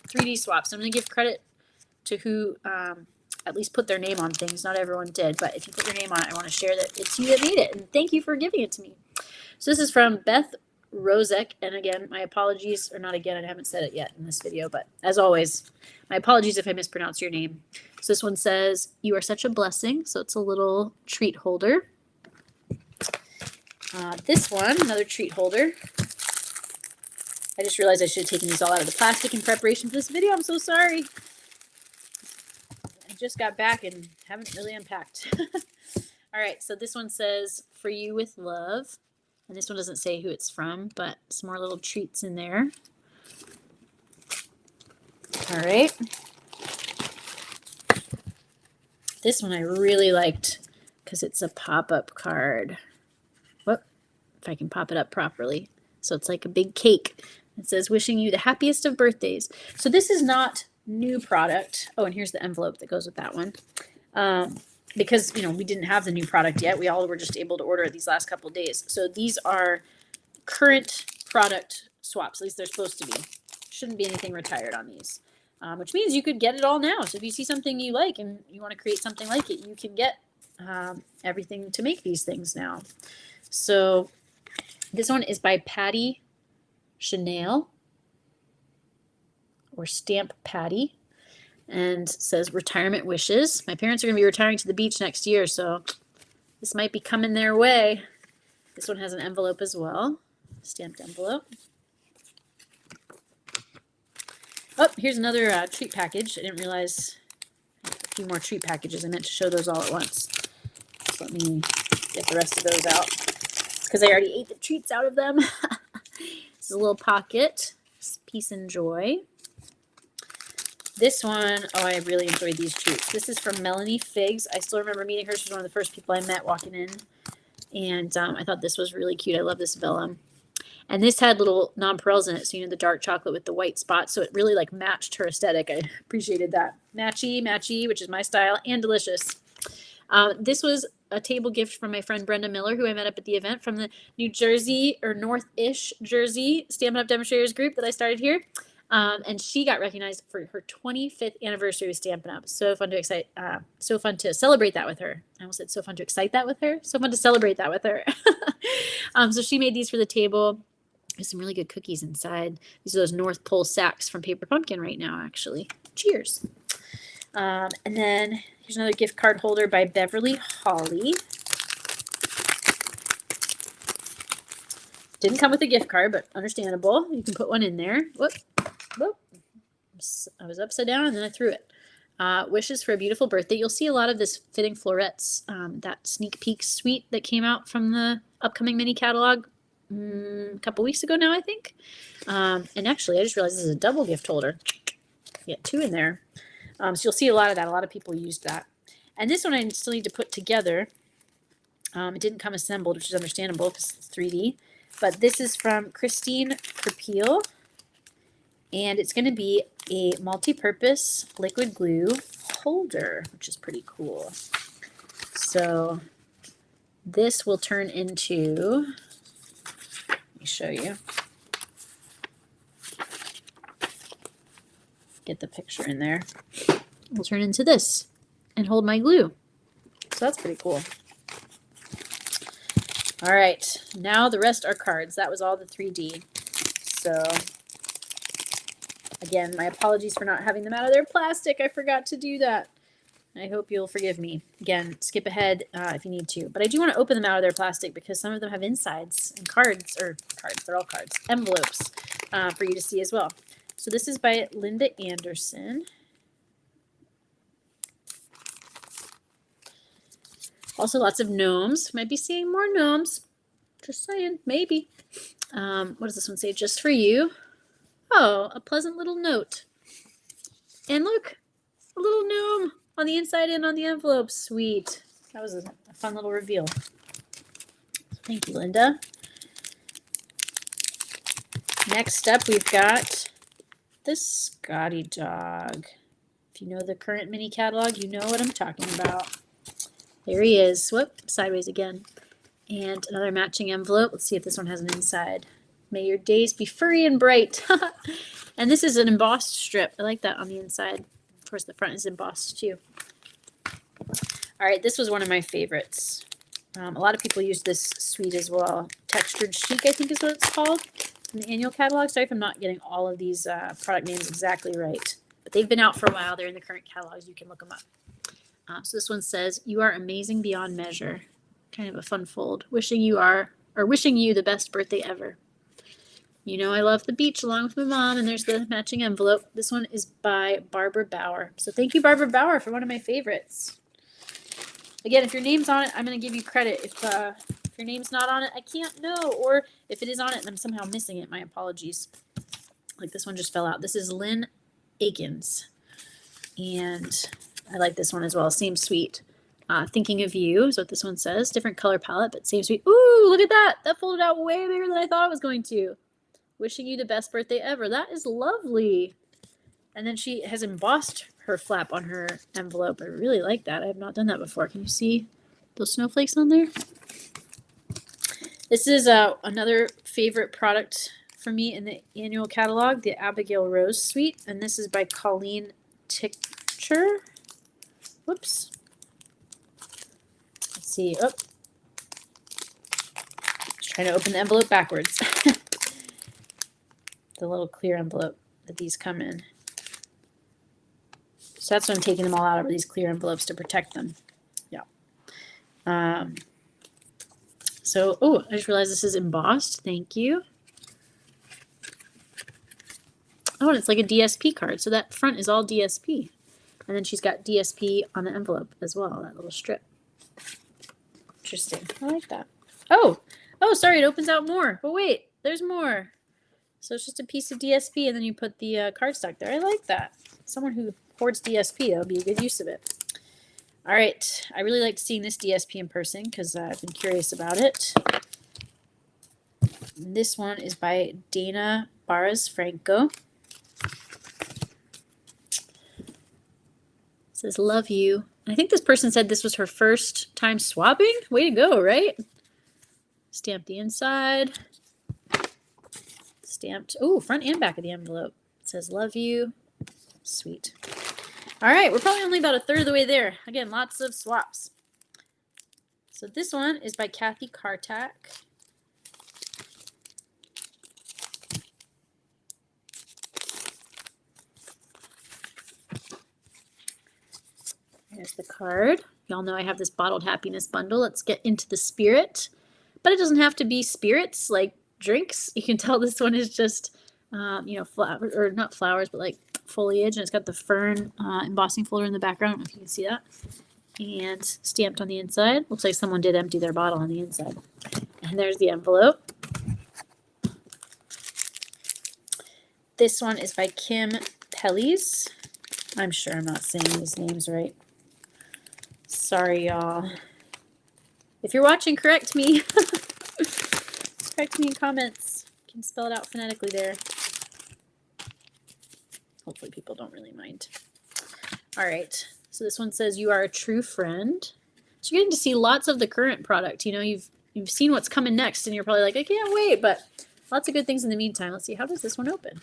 3D swaps. I'm going to give credit to who at least put their name on things. Not everyone did, but if you put your name on it, I want to share that it's you that made it. And thank you for giving it to me. So this is from Beth Rozek. And again, my apologies, or not again, I haven't said it yet in this video, but as always, my apologies if I mispronounce your name. So this one says, "You are such a blessing." So it's a little treat holder. This one, another treat holder. I just realized I should have taken these all out of the plastic in preparation for this video. I'm so sorry. I just got back and haven't really unpacked. All right, so this one says, "For you with love." And this one doesn't say who it's from, but some more little treats in there. All right. This one I really liked because it's a pop-up card. Whoop, if I can pop it up properly. So it's like a big cake. It says, "Wishing you the happiest of birthdays." So this is not new product. Oh, and here's the envelope that goes with that one. Because, you know, we didn't have the new product yet. We all were just able to order it these last couple of days. So these are current product swaps. At least they're supposed to be. Shouldn't be anything retired on these. Which means you could get it all now. So if you see something you like and you want to create something like it, you can get everything to make these things now. So this one is by Patty Chanel, or Stamp Patty, and says, "Retirement wishes." My parents are going to be retiring to the beach next year, so this might be coming their way. This one has an envelope as well, stamped envelope. Oh, here's another treat package. I didn't realize a few more treat packages. I meant to show those all at once. So let me get the rest of those out because I already ate the treats out of them. This is a little pocket. Peace and joy. This one, oh, I really enjoyed these treats. This is from Melanie Figs. I still remember meeting her. She's one of the first people I met walking in. And I thought this was really cute. I love this vellum. And this had little nonpareils in it, so the dark chocolate with the white spots, so it really like matched her aesthetic. I appreciated that. Matchy, which is my style, and delicious. This was a table gift from my friend Brenda Miller, who I met up at the event from the New Jersey or North-ish Jersey Stampin' Up! Demonstrators group that I started here. And she got recognized for her 25th anniversary with Stampin' Up! So fun to celebrate that with her. I almost said so fun to excite that with her. So fun to celebrate that with her. So she made these for the table. There's some really good cookies inside. These are those North Pole sacks from Paper Pumpkin right now, actually. Cheers. And then here's another gift card holder by Beverly Holly. Didn't come with a gift card, but understandable. You can put one in there. Whoop. I was upside down and then I threw it. Wishes for a beautiful birthday. You'll see a lot of this fitting florets, that sneak peek suite that came out from the upcoming mini catalog a couple weeks ago now, I think. And actually, I just realized this is a double gift holder. You get 2 in there. So you'll see a lot of that. A lot of people used that. And this one I still need to put together. It didn't come assembled, which is understandable because it's 3D. But this is from Christine Kerpeel. And it's going to be a multi-purpose liquid glue holder, which is pretty cool. So this will turn into, let me show you. Get the picture in there. We'll turn into this and hold my glue. So that's pretty cool. All right, now the rest are cards. That was all the 3D. So again, my apologies for not having them out of their plastic. I forgot to do that. I hope you'll forgive me. Again, skip ahead if you need to. But I do want to open them out of their plastic because some of them have insides and they're all cards, envelopes for you to see as well. So this is by Linda Anderson. Also lots of gnomes. Might be seeing more gnomes. Just saying, maybe. What does this one say? Just for you. Oh, a pleasant little note. And look, a little gnome on the inside and on the envelope. Sweet. That was a fun little reveal. Thank you, Linda. Next up, we've got the Scotty dog. If you know the current mini catalog, you know what I'm talking about. There he is. Whoop, sideways again. And another matching envelope. Let's see if this one has an inside. May your days be furry and bright. And this is an embossed strip. I like that on the inside. Of course, the front is embossed too. All right, this was one of my favorites. A lot of people use this suite as well. Textured Chic, I think is what it's called in the annual catalog. Sorry if I'm not getting all of these product names exactly right. But they've been out for a while. They're in the current catalogs. You can look them up. So this one says, you are amazing beyond measure. Kind of a fun fold. Wishing you the best birthday ever. You know I love the beach along with my mom, and there's the matching envelope. This one is by Barbara Bauer. So thank you, Barbara Bauer, for one of my favorites. Again, if your name's on it, I'm going to give you credit. If your name's not on it, I can't know. Or if it is on it and I'm somehow missing it, my apologies. Like this one just fell out. This is Lynn Akins. And I like this one as well. Same suite. Thinking of You is what this one says. Different color palette, but same suite. Ooh, look at that. That folded out way bigger than I thought it was going to. Wishing you the best birthday ever. That is lovely. And then she has embossed her flap on her envelope. I really like that. I have not done that before. Can you see those snowflakes on there? This is another favorite product for me in the annual catalog, the Abigail Rose Suite. And this is by Colleen Tichter. Whoops. Let's see. Oh. Just trying to open the envelope backwards. The little clear envelope that these come in. So that's why I'm taking them all out of these clear envelopes to protect them. Yeah. So, oh, I just realized this is embossed. Thank you. Oh, and it's like a DSP card. So that front is all DSP. And then she's got DSP on the envelope as well, that little strip. Interesting. I like that. Oh, sorry, it opens out more. But wait, there's more. So it's just a piece of DSP, and then you put the cardstock there. I like that. Someone who hoards DSP, that would be a good use of it. All right. I really liked seeing this DSP in person because I've been curious about it. This one is by Dana Barras Franco. It says, love you. I think this person said this was her first time swapping. Way to go, right? Stamp the inside. Stamped, oh, front and back of the envelope. It says, love you. Sweet. All right, we're probably only about a third of the way there. Again, lots of swaps. So this one is by Kathy Kartak. There's the card. Y'all know I have this bottled happiness bundle. Let's get into the spirit. But it doesn't have to be spirits like drinks. You can tell this one is just, you know, flower, or not flowers, but like foliage, and it's got the fern embossing folder in the background. I don't know if you can see that. And stamped on the inside. Looks like someone did empty their bottle on the inside. And there's the envelope. This one is by Kim Pellies. I'm sure I'm not saying these names right. Sorry, y'all. If you're watching, correct me. Correct me in comments. You can spell it out phonetically there. Hopefully people don't really mind. All right. So this one says, you are a true friend. So you're getting to see lots of the current product. You know, you've seen what's coming next, and you're probably like, I can't wait, but lots of good things in the meantime. Let's see, how does this one open?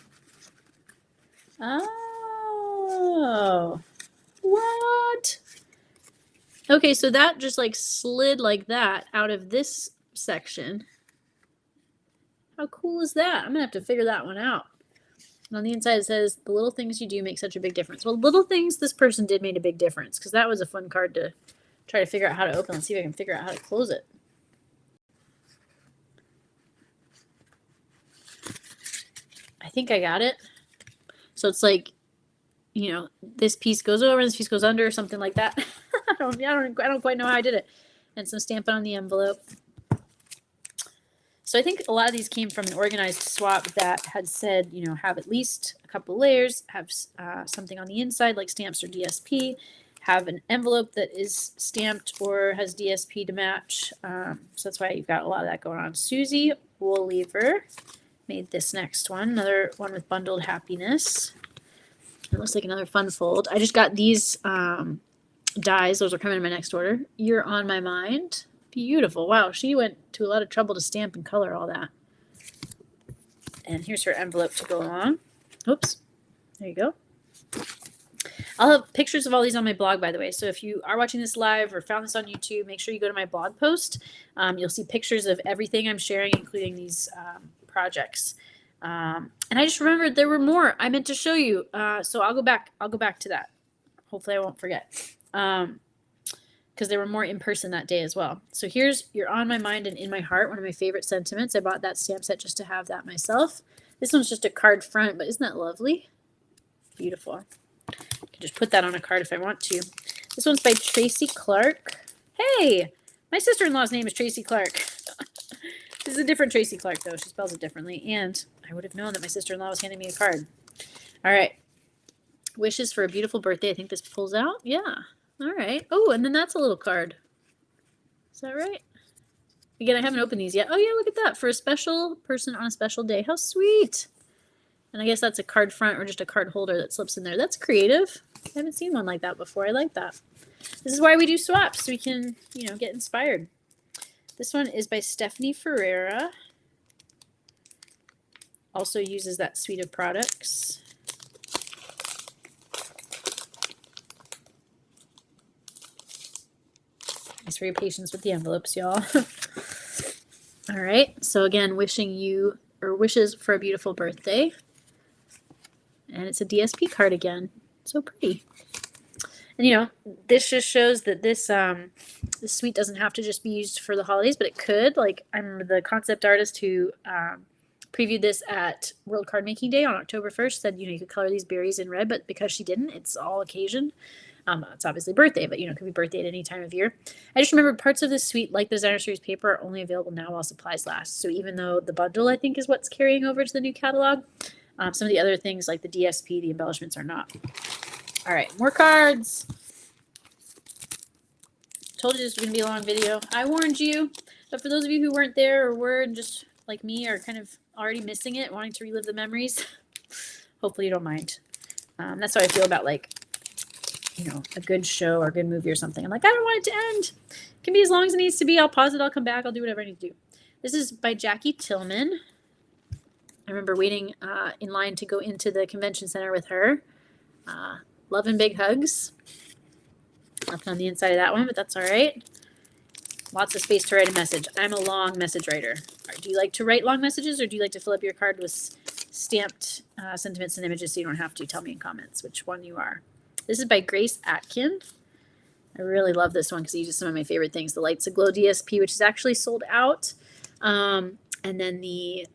Oh, what? Okay, so that just like slid like that out of this section. How cool is that? I'm gonna have to figure that one out. And on the inside it says, the little things you do make such a big difference. Well, little things this person did made a big difference, because that was a fun card to try to figure out how to open. Let's see if I can figure out how to close it. I think I got it. So it's like, you know, this piece goes over, this piece goes under, or something like that. I don't quite know how I did it. And some Stampin' on the envelope. So I think a lot of these came from an organized swap that had said, you know, have at least a couple layers, have something on the inside like stamps or DSP, have an envelope that is stamped or has DSP to match. So that's why you've got a lot of that going on. Susie Woollever made this next one, another one with bundled happiness. It looks like another fun fold. I just got these dies. Those are coming in my next order. You're on my mind. Beautiful. Wow, she went to a lot of trouble to stamp and color all that. And here's her envelope to go along. Oops. There you go. I'll have pictures of all these on my blog, by the way. So if you are watching this live or found this on YouTube, make sure you go to my blog post. You'll see pictures of everything I'm sharing, including these projects. And I just remembered there were more I meant to show you. So I'll go back to that. Hopefully I won't forget. Because there were more in person that day as well. So here's You're on My Mind and In My Heart, one of my favorite sentiments. I bought that stamp set just to have that myself. This one's just a card front, but isn't that lovely? Beautiful. I can just put that on a card if I want to. This one's by Tracy Clark. Hey, my sister-in-law's name is Tracy Clark. This is a different Tracy Clark, though. She spells it differently. And I would have known that my sister-in-law was handing me a card. All right. Wishes for a beautiful birthday. I think this pulls out. Yeah. All right. Oh, and then that's a little card. Is that right? Again, I haven't opened these yet. Oh, yeah, look at that. For a special person on a special day. How sweet. And I guess that's a card front or just a card holder that slips in there. That's creative. I haven't seen one like that before. I like that. This is why we do swaps, so we can, you know, get inspired. This one is by Stephanie Ferreira. Also uses that suite of products. Thanks for your patience with the envelopes, y'all. All right. So again, wishing you, or wishes for a beautiful birthday. And it's a DSP card again. So pretty. And you know, this just shows that this this suite doesn't have to just be used for the holidays, but it could. Like, I remember the concept artist who previewed this at World Card Making Day on October 1st said, you know, you could color these berries in red, but because she didn't, it's all occasion. It's obviously birthday, but, you know, it could be birthday at any time of year. I just remember parts of this suite, like the Designer Series paper, are only available now while supplies last. So even though the bundle, I think, is what's carrying over to the new catalog, some of the other things like the DSP, the embellishments are not. All right, more cards. Told you this was going to be a long video. I warned you. But for those of you who weren't there or were and just like me, are kind of already missing it, wanting to relive the memories, hopefully you don't mind. That's how I feel about like, a good show or a good movie or something. I'm like, I don't want it to end. It can be as long as it needs to be. I'll pause it. I'll come back. I'll do whatever I need to do. This is by Jackie Tillman. I remember waiting in line to go into the convention center with her. Love and big hugs. Nothing on the inside of that one, but that's all right. Lots of space to write a message. I'm a long message writer. Do you like to write long messages, or do you like to fill up your card with stamped sentiments and images so you don't have to? Tell me in comments which one you are. This is by Grace Atkin. I really love this one because it uses some of my favorite things. The Lights Aglow DSP, which is actually sold out. And then the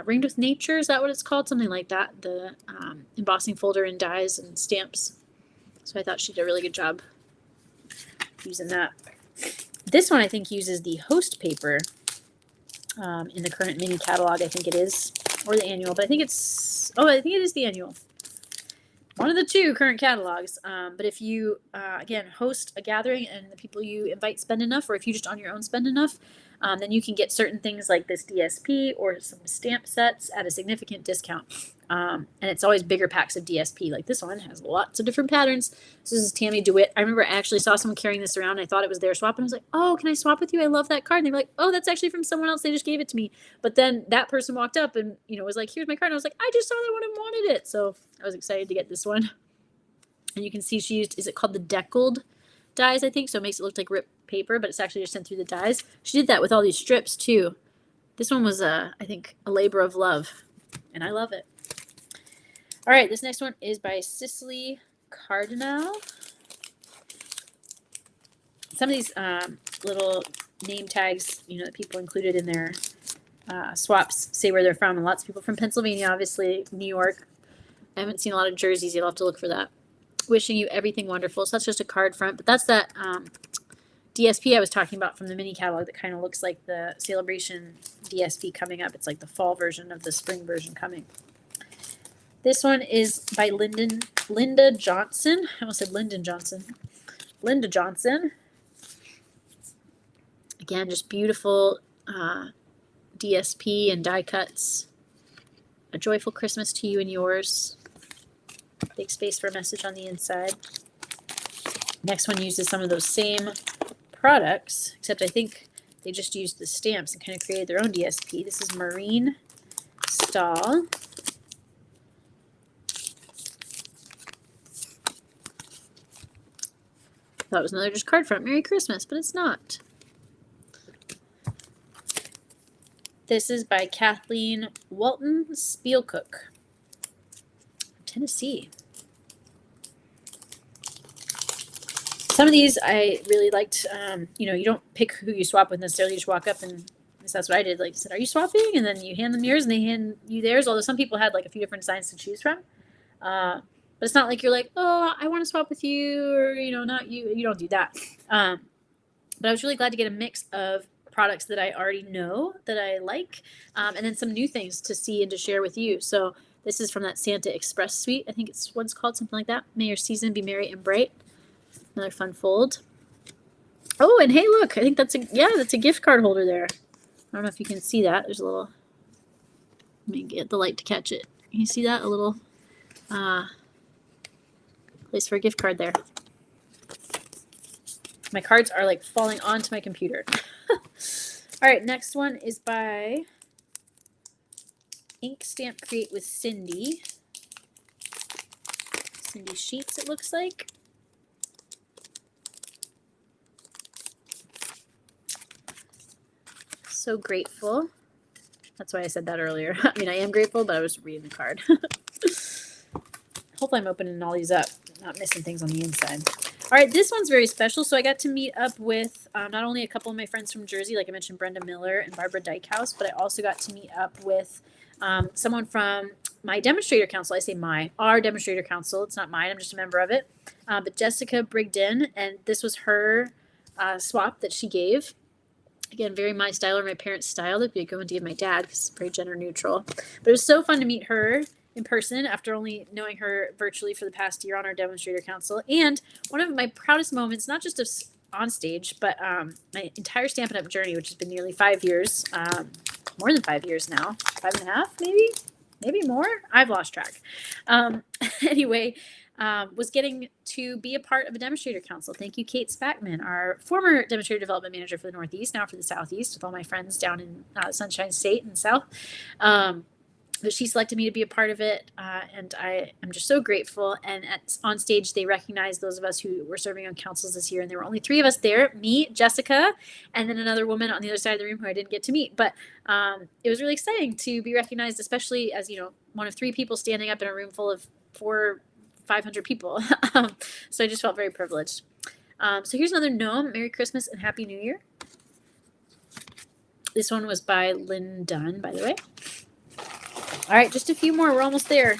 Ringed with Nature, is that what it's called? Something like that. The embossing folder and dies and stamps. So I thought she did a really good job using that. This one I think uses the host paper in the current mini catalog. I think it is, or the annual, but I think it's, I think it is the annual. One of the two current catalogs. But if you, again, host a gathering and the people you invite spend enough, or if you just on your own spend enough, then you can get certain things like this DSP or some stamp sets at a significant discount. And it's always bigger packs of DSP. Like this one has lots of different patterns. So this is Tammy DeWitt. I remember I actually saw someone carrying this around. And I thought it was their swap. And I was like, oh, can I swap with you? I love that card. And they were like, oh, that's actually from someone else. They just gave it to me. But then that person walked up and, was like, here's my card. And I was like, I just saw that one and wanted it. So I was excited to get this one. And you can see she used, is it called the deckled dies, I think? So it makes it look like ripped paper, but it's actually just sent through the dies. She did that with all these strips too. This one was, I think, a labor of love. And I love it. All right, this next one is by Cicely Cardinal. Some of these little name tags, that people included in their swaps say where they're from. And lots of people from Pennsylvania, obviously, New York. I haven't seen a lot of jerseys. You'll have to look for that. Wishing you everything wonderful. So that's just a card front. But that's that DSP I was talking about from the mini catalog that kind of looks like the Celebration DSP coming up. It's like the fall version of the spring version coming. This one is by Linda Johnson. I almost said Lyndon Johnson. Linda Johnson. Again, just beautiful DSP and die cuts. A joyful Christmas to you and yours. Big space for a message on the inside. Next one uses some of those same products, except I think they just used the stamps and kind of created their own DSP. This is Maureen Stahl. Thought it was another just card front. Merry Christmas, but it's not. This is by Kathleen Walton Spielcook, Tennessee. Some of these I really liked. You don't pick who you swap with necessarily. You just walk up and that's what I did. Like, I said, are you swapping? And then you hand them yours and they hand you theirs. Although some people had like a few different designs to choose from. But it's not like you're like, oh, I want to swap with you, or, not you. You don't do that. But I was really glad to get a mix of products that I already know that I like, and then some new things to see and to share with you. So this is from that Santa Express suite. I think it's what it's called, something like that. May your season be merry and bright. Another fun fold. Oh, and hey, look, I think that's a gift card holder there. I don't know if you can see that. There's a little, let me get the light to catch it. Can you see that? A little place for a gift card there. My cards are like falling onto my computer. All right, next one is by Ink Stamp Create with Cindy. Cindy Sheets, it looks like. So grateful. That's why I said that earlier. I mean, I am grateful, but I was reading the card. Hopefully I'm opening all these up, not missing things on the inside. All right, this one's very special. So I got to meet up with not only a couple of my friends from Jersey, like I mentioned, Brenda Miller and Barbara Dykehouse, but I also got to meet up with someone from my Demonstrator Council. I say our Demonstrator Council. It's not mine. I'm just a member of it. But Jessica Brigden, and this was her swap that she gave. Again, very my style or my parents' style. That'd be a good one to give my dad because it's very gender neutral. But it was so fun to meet her in person after only knowing her virtually for the past year on our Demonstrator Council. And one of my proudest moments, not just of on stage, but my entire Stampin' Up! Journey, which has been nearly 5 years. more than 5 years now, 5.5 maybe more. I've lost track. Anyway, was getting to be a part of a demonstrator council. Thank you, Kate Spackman, our former demonstrator development manager for the Northeast, now for the Southeast, with all my friends down in Sunshine State and South. But she selected me to be a part of it, and I am just so grateful. And on stage, they recognized those of us who were serving on councils this year, and there were only 3 of us there: me, Jessica, and then another woman on the other side of the room who I didn't get to meet. But it was really exciting to be recognized, especially as, one of 3 people standing up in a room full of 500 people. So I just felt very privileged. So here's another gnome. Merry Christmas and Happy New Year. This one was by Lynn Dunn, by the way. All right, just a few more. We're almost there.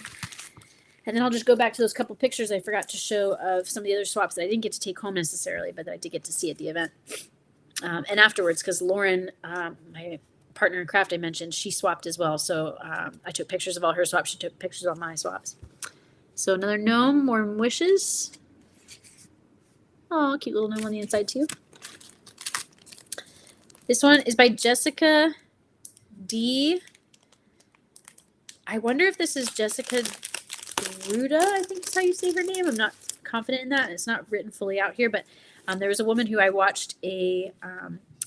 And then I'll just go back to those couple pictures I forgot to show of some of the other swaps that I didn't get to take home necessarily, but that I did get to see at the event. And afterwards, because Lauren, my partner in craft I mentioned, she swapped as well. So I took pictures of all her swaps. She took pictures of all my swaps. So another gnome, warm wishes. Oh, cute little gnome on the inside too. This one is by Jessica D. I wonder if this is Jessica Ruda, I think is how you say her name. I'm not confident in that. It's not written fully out here, but there was a woman who I watched a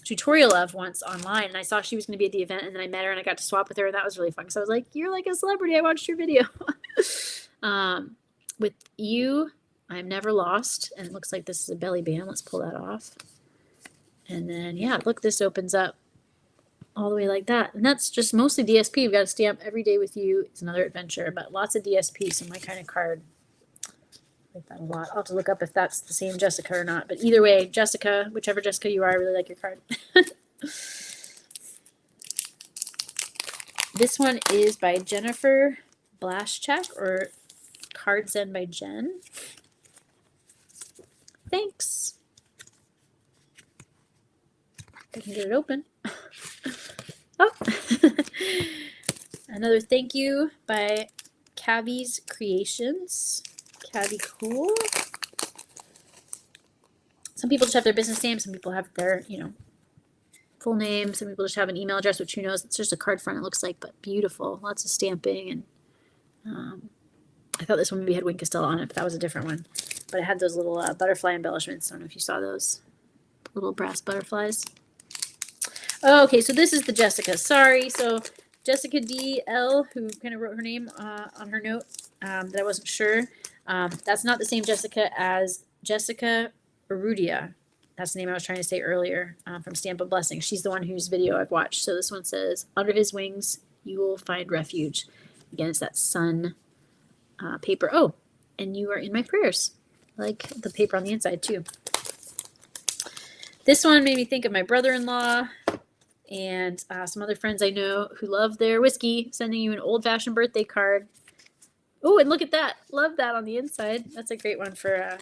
tutorial of once online, and I saw she was going to be at the event, and then I met her and I got to swap with her, and that was really fun. So I was like, you're like a celebrity. I watched your video. With you, I'm never lost. And it looks like this is a belly band. Let's pull that off. And then, yeah, look, this opens up all the way like that. And that's just mostly DSP. We've got a stamp every day with you. It's another adventure, but lots of DSP. So my kind of card. I like that a lot. I'll have to look up if that's the same Jessica or not. But either way, Jessica, whichever Jessica you are, I really like your card. This one is by Jennifer Blaschak, or Card Zen by Jen. Thanks. I can get it open. Oh, another thank you by Cavi's Creations. Cavi Cool. Some people just have their business name. Some people have their, full name. Some people just have an email address, which who knows. It's just a card front, it looks like, but beautiful. Lots of stamping. And I thought this one maybe had Wink Castella on it, but that was a different one. But it had those little butterfly embellishments. I don't know if you saw those little brass butterflies. Oh, okay, so this is the Jessica. Sorry. So Jessica D.L., who kind of wrote her name on her note that I wasn't sure. That's not the same Jessica as Jessica Arudia. That's the name I was trying to say earlier, from Stamp of Blessing. She's the one whose video I've watched. So this one says, under his wings, you will find refuge. Again, it's that sun paper. Oh, and you are in my prayers. I like the paper on the inside too. This one made me think of my brother-in-law and some other friends I know who love their whiskey, sending you an old-fashioned birthday card. Oh, and look at that. Love that on the inside. That's a great one for a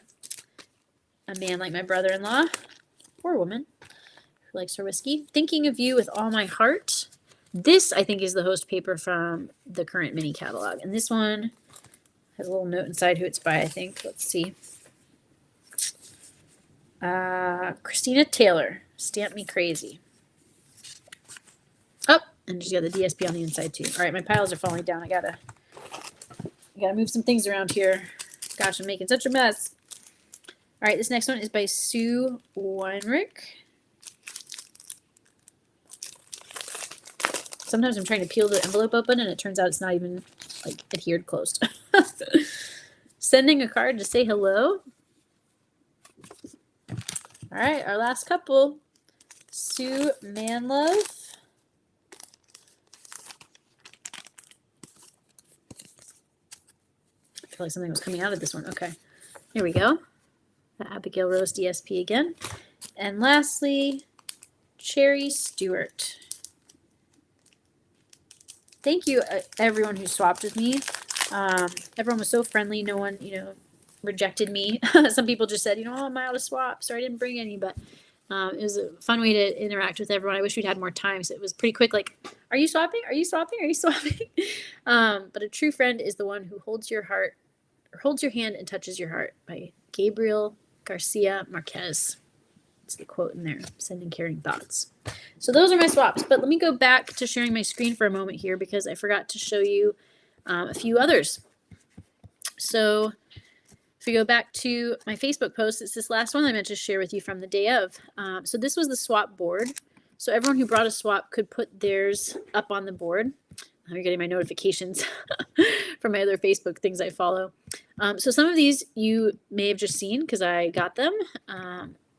man like my brother-in-law, or woman, who likes her whiskey. Thinking of you with all my heart. This, I think, is the host paper from the current mini catalog. And this one has a little note inside who it's by, I think. Let's see. Christina Taylor, Stamp Me Crazy. Oh, and she's got the DSP on the inside too. All right, my piles are falling down. I gotta move some things around here. Gosh, I'm making such a mess. All right, this next one is by Sue Weinrich. Sometimes I'm trying to peel the envelope open and it turns out it's not even like adhered closed. Sending a card to say hello. All right, our last couple. Sue Manlove. I feel like something was coming out of this one. Okay, here we go. The Abigail Rose DSP again. And lastly, Cherry Stewart. Thank you, everyone who swapped with me. Everyone was so friendly. No one, rejected me. Some people just said, oh, I'm out of swaps, so I didn't bring any. But it was a fun way to interact with everyone. I wish we'd had more time. So it was pretty quick. Like, are you swapping? Are you swapping? Are you swapping? But a true friend is the one who holds your heart, or holds your hand and touches your heart, by Gabriel Garcia Marquez. It's the quote in there, sending caring thoughts. So those are my swaps. But let me go back to sharing my screen for a moment here because I forgot to show you a few others. So if we go back to my Facebook post, it's this last one I meant to share with you from the day of. So this was the swap board. So everyone who brought a swap could put theirs up on the board. You're getting my notifications from my other Facebook things I follow. So some of these you may have just seen because I got them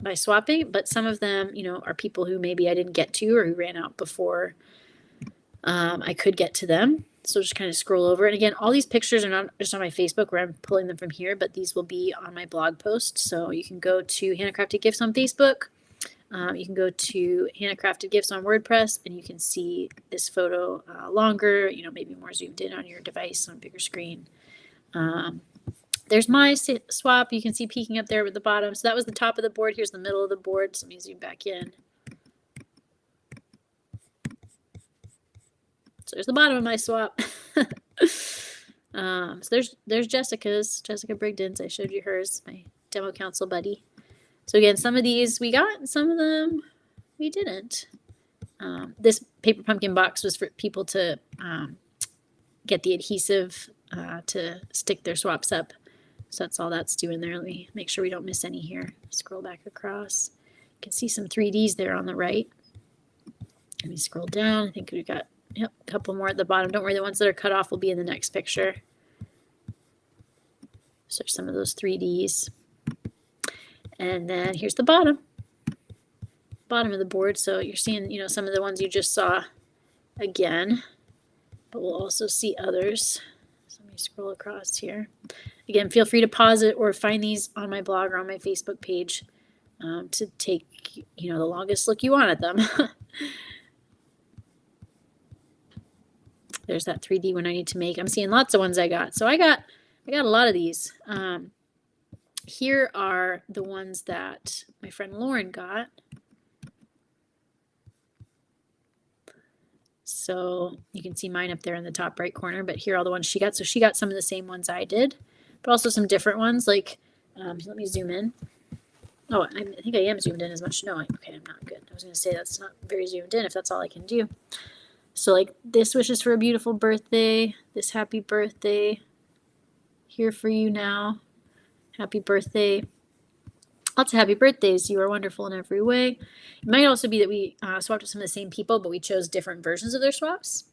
by swapping, but some of them, you know, are people who maybe I didn't get to or who ran out before I could get to them. So just kind of scroll over. And again, all these pictures are not just on my Facebook where I'm pulling them from here, but these will be on my blog post. So you can go to Handcrafted Gifts on Facebook. You can go to Handcrafted Gifts on WordPress, and you can see this photo longer, you know, maybe more zoomed in on your device on a bigger screen. There's my swap. You can see peeking up there at the bottom. So that was the top of the board. Here's the middle of the board. So let me zoom back in. So there's the bottom of my swap. So there's Jessica's, Jessica Brigden's. I showed you hers, my demo council buddy. So again, some of these we got, and some of them we didn't. This paper pumpkin box was for people to get the adhesive to stick their swaps up. So that's all that's doing there. Let me make sure we don't miss any here. Scroll back across. You can see some 3Ds there on the right. Let me scroll down. I think we got a couple more at the bottom. Don't worry, the ones that are cut off will be in the next picture. So some of those 3Ds. And then here's the bottom of the board. So you're seeing, you know, some of the ones you just saw again, but we'll also see others. So let me scroll across here. Again, feel free to pause it or find these on my blog or on my Facebook page to take, you know, the longest look you want at them. There's that 3D one I need to make. I'm seeing lots of ones I got. So I got a lot of these. Here are the ones that my friend Lauren got. So you can see mine up there in the top right corner, but here are all the ones she got. So she got some of the same ones I did, but also some different ones. Like, let me zoom in. Oh, I think I am zoomed in as much. No, okay, I'm not good. I was going to say that's not very zoomed in if that's all I can do. So like this wishes for a beautiful birthday, this happy birthday, here for you now. Happy birthday. Lots of happy birthdays. You are wonderful in every way. It might also be that we swapped with some of the same people, but we chose different versions of their swaps.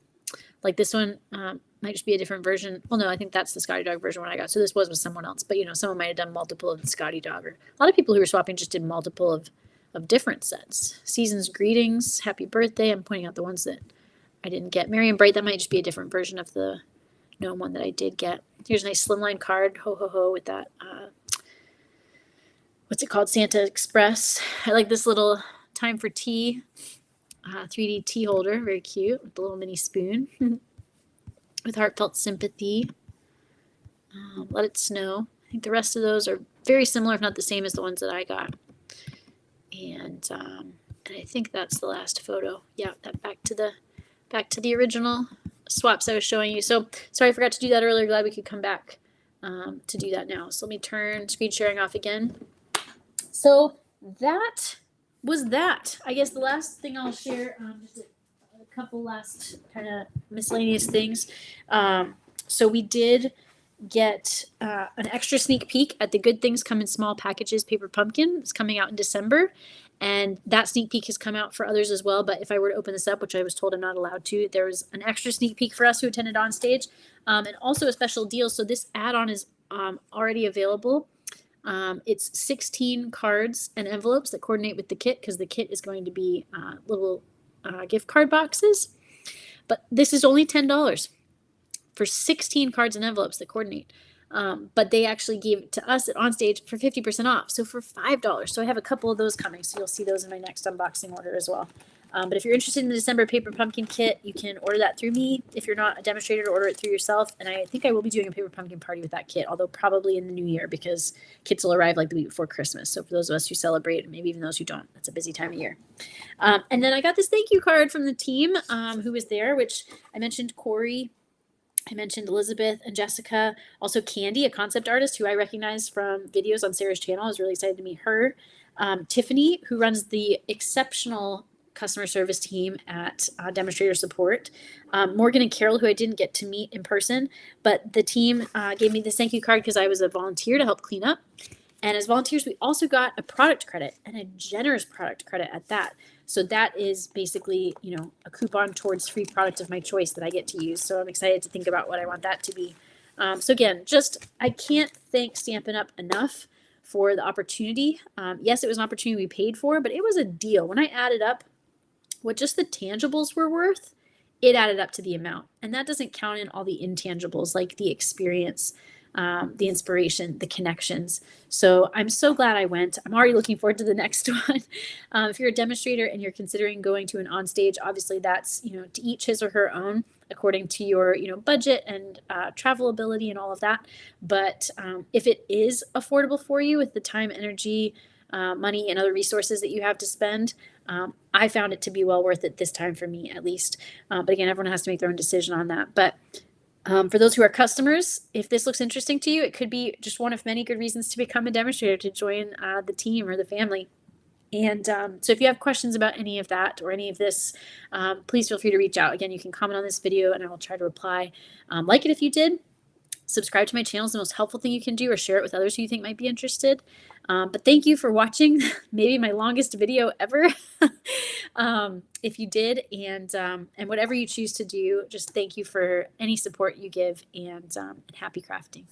Like this one might just be a different version. Well, no, I think that's the Scotty Dog version one I got. So this was with someone else. But, you know, someone might have done multiple of the Scotty Dog. Or a lot of people who were swapping just did multiple of different sets. Season's greetings. Happy birthday. I'm pointing out the ones that I didn't get. Merry and Bright, that might just be a different version of the gnome one that I did get. Here's a nice slimline card. Ho, ho, ho with that. What's it called? Santa Express. I like this little time for tea 3D tea holder. Very cute with the little mini spoon. With heartfelt sympathy. Let it snow. I think the rest of those are very similar, if not the same as the ones that I got. And I think that's the last photo. Yeah, that back to the original swaps I was showing you. So sorry I forgot to do that earlier. Glad we could come back to do that now. So let me turn screen sharing off again. So that was that. I guess the last thing I'll share, just a couple last kind of miscellaneous things. So we did get an extra sneak peek at the Good Things Come in Small Packages Paper Pumpkin. It's coming out in December. And that sneak peek has come out for others as well. But if I were to open this up, which I was told I'm not allowed to, there was an extra sneak peek for us who attended on stage. And also a special deal. So this add-on is already available. It's 16 cards and envelopes that coordinate with the kit because the kit is going to be little gift card boxes. But this is only $10 for 16 cards and envelopes that coordinate. But they actually gave it to us at Onstage for 50% off, so for $5. So I have a couple of those coming, so you'll see those in my next unboxing order as well. But if you're interested in the December Paper Pumpkin Kit, you can order that through me. If you're not a demonstrator, order it through yourself. And I think I will be doing a Paper Pumpkin party with that kit, although probably in the new year because kits will arrive like the week before Christmas. So for those of us who celebrate, and maybe even those who don't, it's a busy time of year. And then I got this thank you card from the team who was there, which I mentioned Corey. I mentioned Elizabeth and Jessica, also Candy, a concept artist who I recognize from videos on Sarah's channel. I was really excited to meet her. Tiffany, who runs the exceptional customer service team at Demonstrator Support, Morgan and Carol, who I didn't get to meet in person, but the team gave me this thank you card because I was a volunteer to help clean up. And as volunteers, we also got a product credit, and a generous product credit at that. So that is basically, a coupon towards free product of my choice that I get to use. So I'm excited to think about what I want that to be. So again, I can't thank Stampin' Up! Enough for the opportunity. Yes, it was an opportunity we paid for, but it was a deal. When I added up what just the tangibles were worth, it added up to the amount. And that doesn't count in all the intangibles like the experience, the inspiration, the connections. So I'm so glad I went. I'm already looking forward to the next one. If you're a demonstrator and you're considering going to an onstage, obviously that's, to each his or her own according to your, budget and travel ability and all of that. But if it is affordable for you with the time, energy, money, and other resources that you have to spend, I found it to be well worth it this time for me, at least. But again, everyone has to make their own decision on that. But for those who are customers, if this looks interesting to you, it could be just one of many good reasons to become a demonstrator, to join the team or the family. And so if you have questions about any of that or any of this, please feel free to reach out. Again, you can comment on this video and I will try to reply. Like it if you did. Subscribe to my channel is the most helpful thing you can do, or share it with others who you think might be interested. But thank you for watching maybe my longest video ever. If you did, and whatever you choose to do, just thank you for any support you give, and happy crafting.